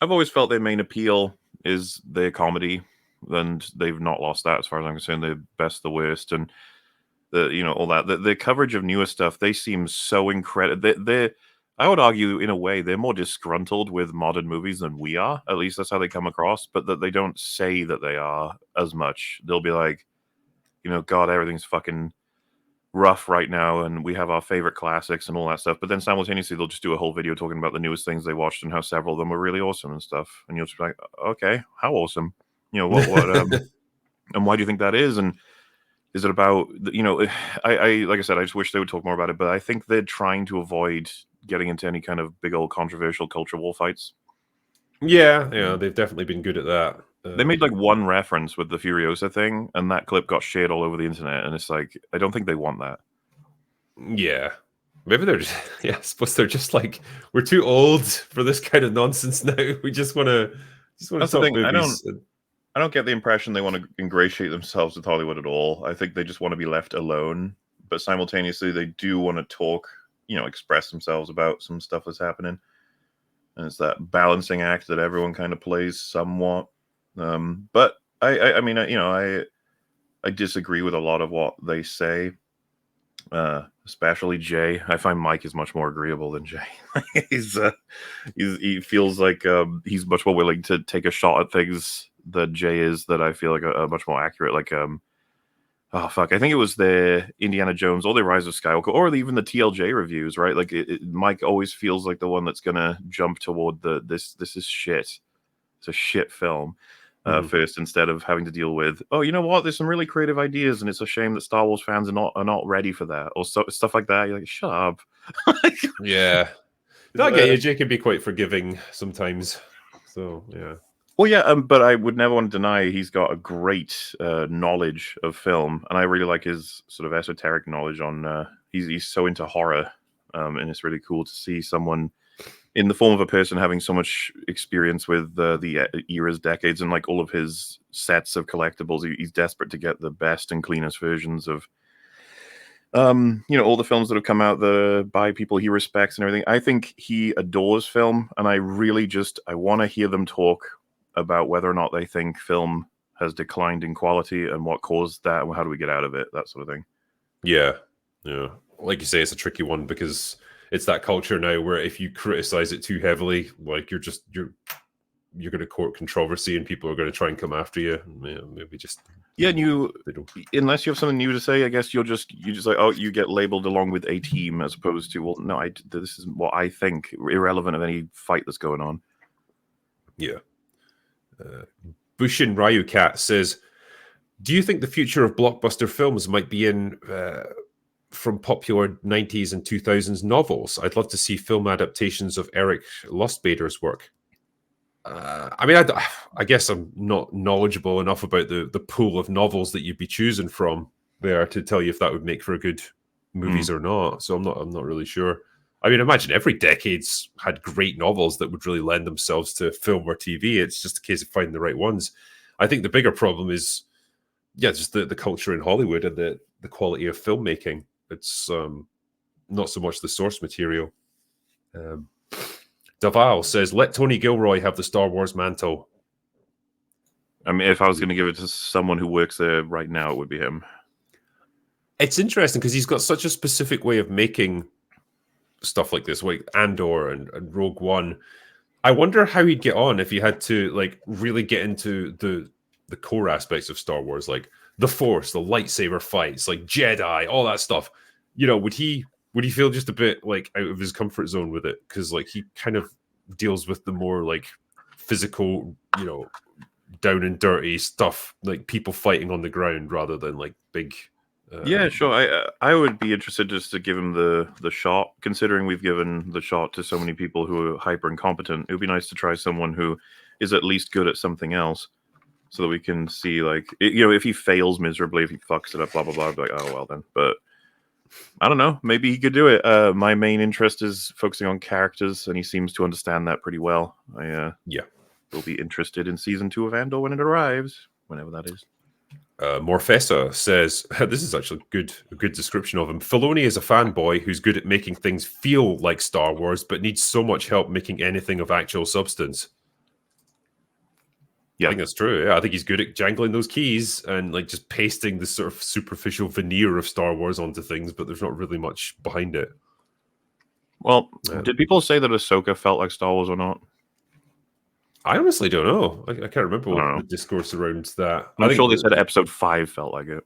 I've always felt their main appeal is their comedy, and they've not lost that as far as I'm concerned. They're best, the worst, and all that. The coverage of newer stuff, they seem so incredible. I would argue, in a way, they're more disgruntled with modern movies than we are. At least that's how they come across. But that they don't say that they are as much. They'll be like, God, everything's fucking rough right now, and we have our favorite classics and all that stuff. But then simultaneously, they'll just do a whole video talking about the newest things they watched and how several of them were really awesome and stuff. And you'll just be like, okay, how awesome? What? And why do you think that is? And is it about, I like I said, I just wish they would talk more about it, but I think they're trying to avoid getting into any kind of big old controversial culture war fights. Yeah, they've definitely been good at that. They made like one reference with the Furiosa thing, and that clip got shared all over the internet, and it's like, I don't think they want that. Yeah. Maybe they're just, I suppose they're just like, we're too old for this kind of nonsense now. We just want to talk movies. I don't get the impression they want to ingratiate themselves with Hollywood at all. I think they just want to be left alone, but simultaneously they do want to talk, express themselves about some stuff that's happening. And it's that balancing act that everyone kind of plays somewhat. But I mean, I disagree with a lot of what they say, especially Jay. I find Mike is much more agreeable than Jay. He feels like he's much more willing to take a shot at things that Jay is, that I feel like are much more accurate. Like oh fuck, I think it was the Indiana Jones or the Rise of Skywalker or even the TLJ reviews, right? Like Mike always feels like the one that's gonna jump toward this is shit. It's a shit film. First, instead of having to deal with, oh, you know what? There's some really creative ideas, and it's a shame that Star Wars fans are not ready for that, or stuff like that. You're like, shut up. Yeah, I get you. Jake can be quite forgiving sometimes. So yeah. Well, yeah, but I would never want to deny he's got a great knowledge of film, and I really like his sort of esoteric knowledge on. He's so into horror, and it's really cool to see someone in the form of a person having so much experience with the era's decades and like all of his sets of collectibles. He's desperate to get the best and cleanest versions of all the films that have come out by people he respects and everything. I think he adores film, and I really I want to hear them talk about whether or not they think film has declined in quality and what caused that and how do we get out of it, that sort of thing. Yeah. Like you say, it's a tricky one because it's that culture now where if you criticize it too heavily, like you're going to court controversy and people are going to try and come after you. Maybe just and unless you have something new to say, I guess you just like, oh, you get labeled along with a team as opposed to, well, no, this is what I think, irrelevant of any fight that's going on. Yeah. Bushin Ryu Cat says, do you think the future of blockbuster films might be in from popular 90s and 2000s novels? I'd love to see film adaptations of Eric Lustbader's work. I guess I'm not knowledgeable enough about the pool of novels that you'd be choosing from there to tell you if that would make for a good movies or not. So I'm not really sure. I mean, imagine every decade's had great novels that would really lend themselves to film or TV. It's just a case of finding the right ones. I think the bigger problem is, just the culture in Hollywood and the quality of filmmaking. It's not so much the source material. Daval says, let Tony Gilroy have the Star Wars mantle. I mean, if I was going to give it to someone who works there right now, it would be him. It's interesting because he's got such a specific way of making stuff like this, like Andor and Rogue One. I wonder how he'd get on if he had to like really get into the core aspects of Star Wars, like the Force, the lightsaber fights, like Jedi, all that stuff. Would he feel just a bit like out of his comfort zone with it? Because like he kind of deals with the more like physical, down and dirty stuff, like people fighting on the ground rather than like big. Yeah, sure. I would be interested just to give him the shot, considering we've given the shot to so many people who are hyper incompetent. It would be nice to try someone who is at least good at something else, so that we can see, like, if he fails miserably, if he fucks it up, blah blah blah. I'd be like, oh well then. But I don't know. Maybe he could do it. My main interest is focusing on characters, and he seems to understand that pretty well. I will be interested in season 2 of Andor when it arrives, whenever that is. Morfessa says, this is actually a good description of him. Filoni is a fanboy who's good at making things feel like Star Wars, but needs so much help making anything of actual substance. Yeah, I think that's true. Yeah, I think he's good at jangling those keys and like just pasting the sort of superficial veneer of Star Wars onto things, but there's not really much behind it. Well, did people say that Ahsoka felt like Star Wars or not? I honestly don't know. I can't remember what the discourse around that. I'm sure they said episode 5 felt like it.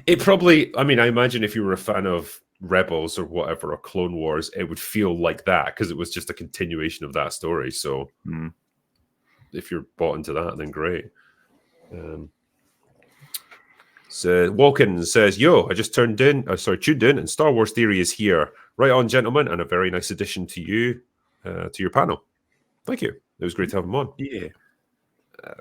It probably, I imagine if you were a fan of Rebels or whatever, or Clone Wars, it would feel like that because it was just a continuation of that story. So if you're bought into that, then great. So Walken says, yo, I just tuned in, and Star Wars Theory is here. Right on, gentlemen, and a very nice addition to you, to your panel. Thank you. It was great to have him on. Yeah.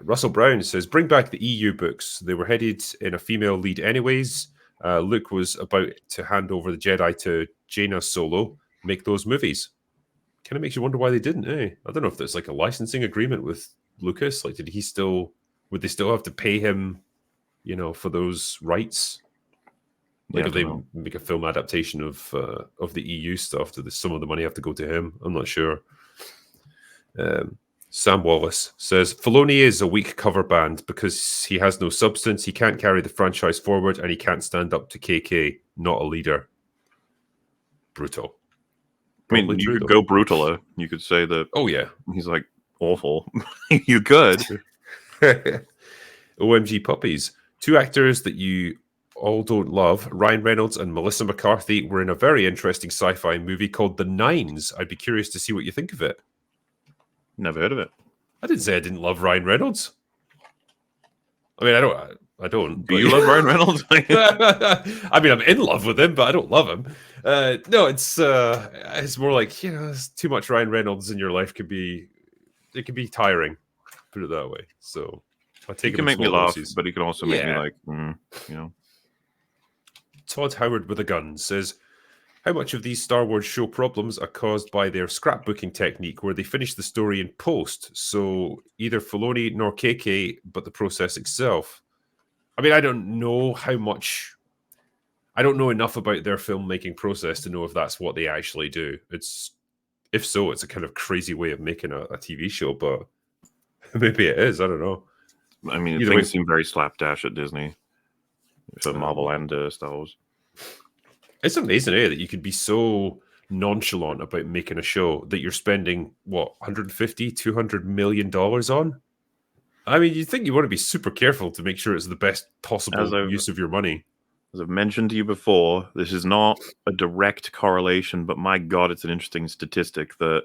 Russell Brown says, bring back the EU books. They were headed in a female lead anyways. Luke was about to hand over the Jedi to Jaina Solo. Make those movies. Kind of makes you wonder why they didn't, eh? I don't know if there's like a licensing agreement with Lucas. Like, would they still have to pay him, for those rights? Like, if they make a film adaptation of the EU stuff, does some of the money have to go to him? I'm not sure. Sam Wallace says, Filoni is a weak cover band because he has no substance, he can't carry the franchise forward, and he can't stand up to KK. Not a leader. Brutal. Probably you could go brutaler. You could say that. Oh yeah, he's like awful. You could. OMG puppies. Two actors that you all don't love, Ryan Reynolds and Melissa McCarthy, were in a very interesting sci-fi movie called The Nines. I'd be curious to see what you think of it. Never heard of it. I didn't say I didn't love Ryan Reynolds. I mean, I don't. Do you love Ryan Reynolds? I mean, I'm in love with him, but I don't love him. No, it's more like, it's too much Ryan Reynolds in your life can be tiring. Put it that way. So I take he can make me laugh, but he can also make me like, Todd Howard with a gun says, how much of these Star Wars show problems are caused by their scrapbooking technique where they finish the story in post? So either Filoni nor KK, but the process itself. I mean, I don't know how much. I don't know enough about their filmmaking process to know if that's what they actually do. If so, it's a kind of crazy way of making a TV show, but maybe it is. I don't know. I mean, things seem very slapdash at Disney for Marvel and Star Wars. It's amazing, that you could be so nonchalant about making a show that you're spending, what, 150, 200 million dollars on? I mean, you think you want to be super careful to make sure it's the best possible use of your money. As I've mentioned to you before, this is not a direct correlation, but my God, it's an interesting statistic that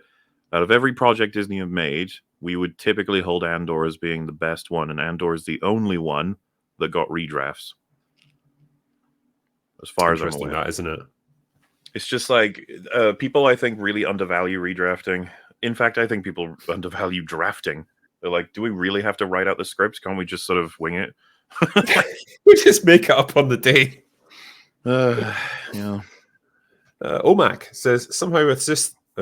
out of every project Disney have made, we would typically hold Andor as being the best one, and Andor is the only one that got redrafts. As far as I'm aware, that, isn't it? It's just like people, I think, really undervalue redrafting. In fact, I think people undervalue drafting. They're like, do we really have to write out the scripts? Can't we just sort of wing it? We just make it up on the day. Yeah. Omak says, somehow a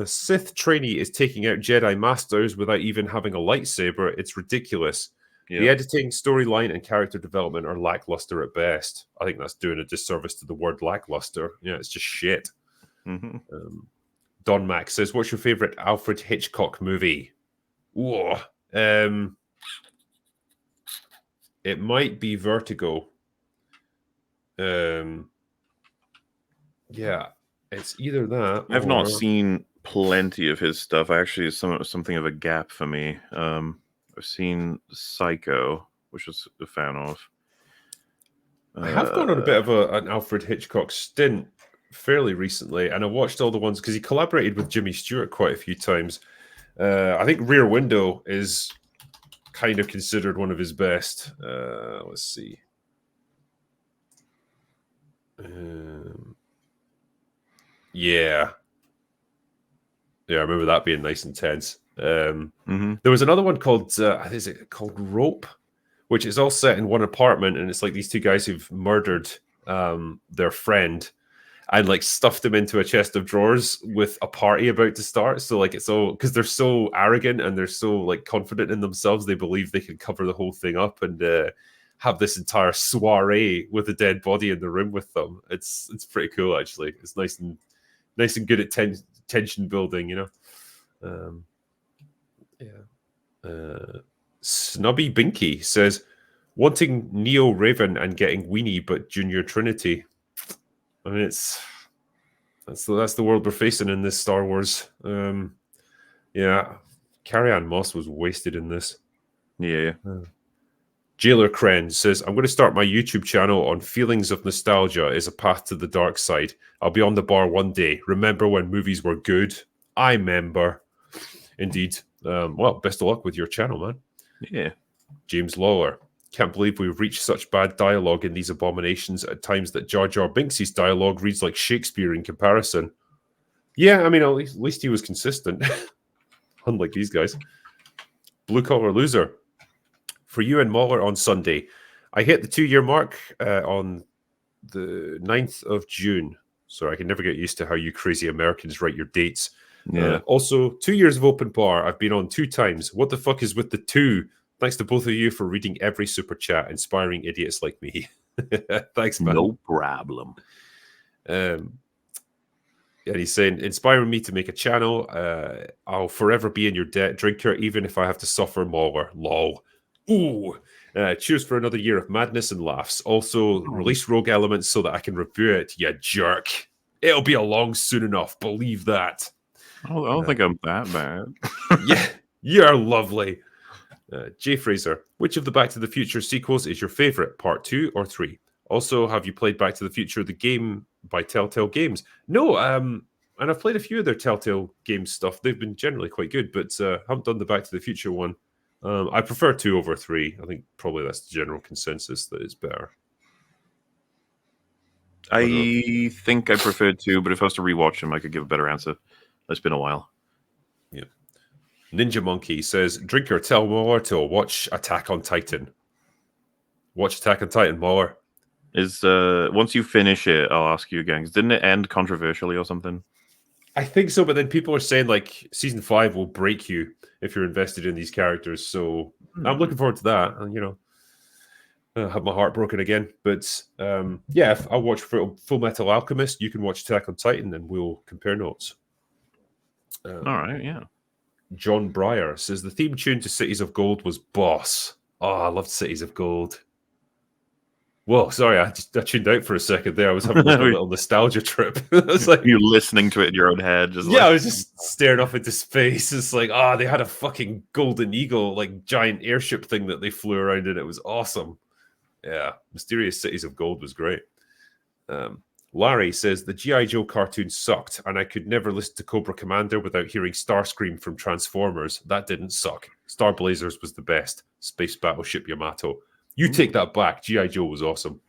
Sith trainee is taking out Jedi Masters without even having a lightsaber. It's ridiculous. Yeah. The editing, storyline, and character development are lackluster at best. I think that's doing a disservice to the word lackluster. Yeah, it's just shit. Mm-hmm. Don Mac says, what's your favorite Alfred Hitchcock movie? Whoa. It might be Vertigo. Yeah, it's either that. I've not seen plenty of his stuff. Actually, it's something of a gap for me. I've seen Psycho, which I was a fan of. I have gone on a bit of an Alfred Hitchcock stint fairly recently, and I watched all the ones because he collaborated with Jimmy Stewart quite a few times. I think Rear Window is kind of considered one of his best. Let's see. Yeah, I remember that being nice and tense. There was another one called is it called Rope, which is all set in one apartment, and it's like these two guys who've murdered their friend and like stuffed him into a chest of drawers with a party about to start. So like it's all because they're so arrogant and they're so like confident in themselves, they believe they can cover the whole thing up and have this entire soiree with a dead body in the room with them. It's pretty cool actually. It's nice and good at tension building, you know. Snubby Binky says, wanting Neo Raven and getting Weenie but Junior Trinity. I mean, that's the world we're facing in this Star Wars. Carrie-Anne Moss was wasted in this. Yeah. Jailer Kren says, I'm going to start my YouTube channel on feelings of nostalgia is a path to the dark side. I'll be on the bar one day. Remember when movies were good? I remember. Indeed. Well, best of luck with your channel, man. Yeah. James Lawler. Can't believe we've reached such bad dialogue in these abominations at times that Jar Jar Binks' dialogue reads like Shakespeare in comparison. Yeah, I mean, at least he was consistent. Unlike these guys. Blue Collar Loser. For you and Mahler on Sunday. I hit the 2-year mark on the 9th of June. Sorry, I can never get used to how you crazy Americans write your dates. Yeah. Also, 2 years of open bar. I've been on 2 times. What the fuck is with the 2? Thanks to both of you for reading every super chat, inspiring idiots like me. Thanks, man. No problem. And he's saying, inspiring me to make a channel. I'll forever be in your debt, drinker, even if I have to suffer more. Lol. Ooh. Cheers for another year of madness and laughs. Also, release Rogue Elements so that I can review it, you jerk. It'll be along soon enough. Believe that. I don't think I'm that bad. Yeah, you're lovely. Jay Fraser, which of the Back to the Future sequels is your favorite, part 2 or 3? Also, have you played Back to the Future, the game by Telltale Games? No, and I've played a few of their Telltale Games stuff. They've been generally quite good, but haven't done the Back to the Future one. I prefer 2 over 3. I think probably that's the general consensus that it's better. I think I preferred 2, but if I was to rewatch them, I could give a better answer. It's been a while. Yeah. Ninja Monkey says, Drinker, tell Mauler to watch Attack on Titan. Watch Attack on Titan, Mauler. Is once you finish it, I'll ask you again. 'Cause didn't it end controversially or something? I think so, but then people are saying like season 5 will break you if you're invested in these characters. So I'm looking forward to that. And I have my heart broken again. But yeah, I'll watch Full Metal Alchemist. You can watch Attack on Titan, and we'll compare notes. All right, yeah. John Breyer says the theme tune to Cities of Gold was Boss. Oh, I loved Cities of Gold. Whoa, sorry, I tuned out for a second there. I was having like a little nostalgia trip. It's like you're listening to it in your own head. Just I was just staring off into space. It's like, they had a fucking golden eagle, like giant airship thing that they flew around in. It was awesome. Yeah, Mysterious Cities of Gold was great. Larry says the G.I. Joe cartoon sucked, and I could never listen to Cobra Commander without hearing Starscream from Transformers. That didn't suck. Star Blazers was the best. Space Battleship Yamato. You take that back. G.I. Joe was awesome.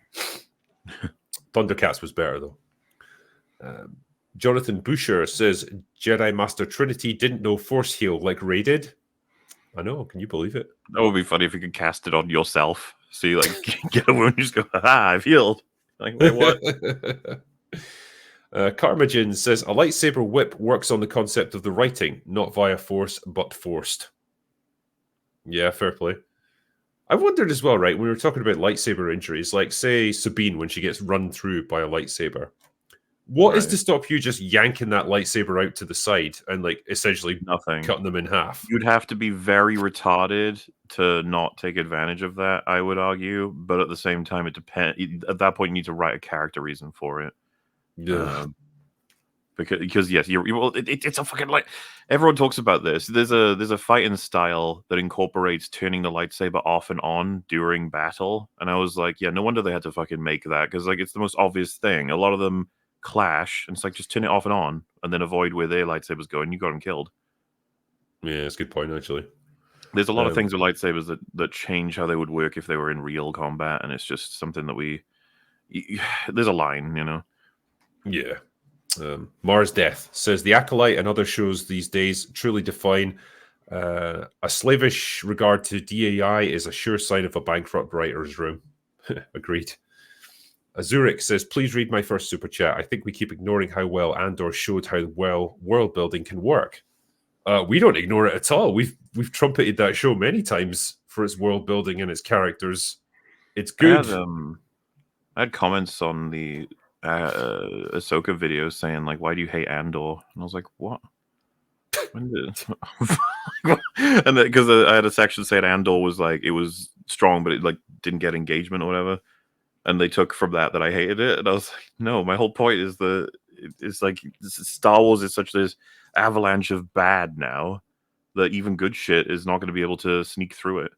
Thundercats was better, though. Jonathan Boucher says Jedi Master Trinity didn't know Force Heal like Rey did. I know. Can you believe it? That would be funny if you could cast it on yourself. So you like get a wound, you just go, I've healed. Like, wait, what? Carmagin says a lightsaber whip works on the concept of the writing, not via force, but forced. Yeah, fair play. I wondered as well, right, when we were talking about lightsaber injuries, like, say, Sabine, when she gets run through by a lightsaber. What is to stop you just yanking that lightsaber out to the side and, like, essentially nothing, cutting them in half? You'd have to be very retarded to not take advantage of that, I would argue. But at the same time, it depends. At that point, you need to write a character reason for it. Because yes, it's a fucking like everyone talks about this. There's a fighting style that incorporates turning the lightsaber off and on during battle, and I was like, yeah, no wonder they had to fucking make that because like it's the most obvious thing. A lot of them clash, and it's like just turn it off and on, and then avoid where their lightsabers go, and you got them killed. Yeah, that's a good point actually. There's a lot of things with lightsabers that change how they would work if they were in real combat, and it's just something that there's a line, you know. Yeah. Mars Death says the Acolyte and other shows these days truly define a slavish regard to DAI is a sure sign of a bankrupt writer's room. Agreed. Azurik says, please read my first super chat. I think we keep ignoring how well Andor showed how well world building can work. We don't ignore it at all. We've trumpeted that show many times for its world building and its characters. It's good. I had comments on the Ahsoka video saying like, "Why do you hate Andor?" And I was like, "What?" When did? And because I had a section saying Andor was like it was strong, but it like didn't get engagement or whatever, and they took from that I hated it, and I was like, "No, my whole point is it's like Star Wars is such this avalanche of bad now that even good shit is not going to be able to sneak through it."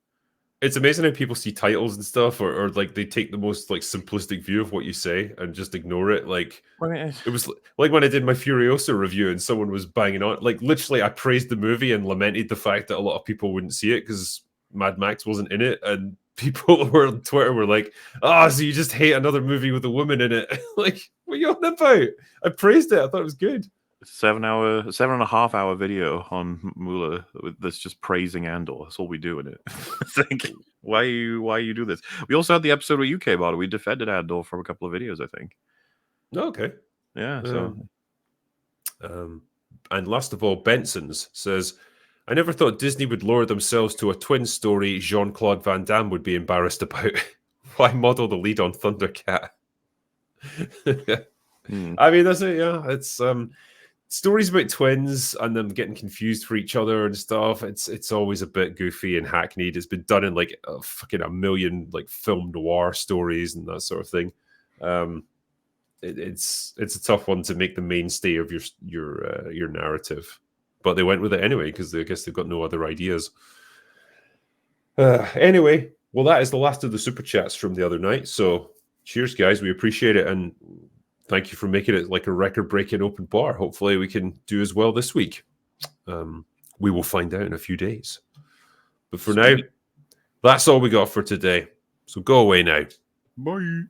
It's amazing how people see titles and stuff, or like they take the most like simplistic view of what you say and just ignore it. Like it was like when I did my Furiosa review and someone was banging on. Like literally, I praised the movie and lamented the fact that a lot of people wouldn't see it because Mad Max wasn't in it, and people were on Twitter were like, so you just hate another movie with a woman in it." Like, what are you on about? I praised it. I thought it was good. 7.5 hour video on Mula that's just praising Andor. That's all we do in it. It's like, why you do this? We also had the episode where you came on. We defended Andor for a couple of videos, I think. Okay. Yeah. So, and last of all, Benson's says, I never thought Disney would lower themselves to a twin story Jean-Claude Van Damme would be embarrassed about. Why model the lead on Thundercat? I mean, that's it. Yeah, it's stories about twins and them getting confused for each other and stuff. It's always a bit goofy and hackneyed. It's been done in like a million like film noir stories and that sort of thing. It's a tough one to make the mainstay of your narrative, but they went with it anyway because I guess they've got no other ideas. Anyway, well, that is the last of the super chats from the other night. So cheers, guys. We appreciate it. And thank you for making it like a record-breaking open bar. Hopefully we can do as well this week. We will find out in a few days. But for now, that's all we got for today. So go away now. Bye.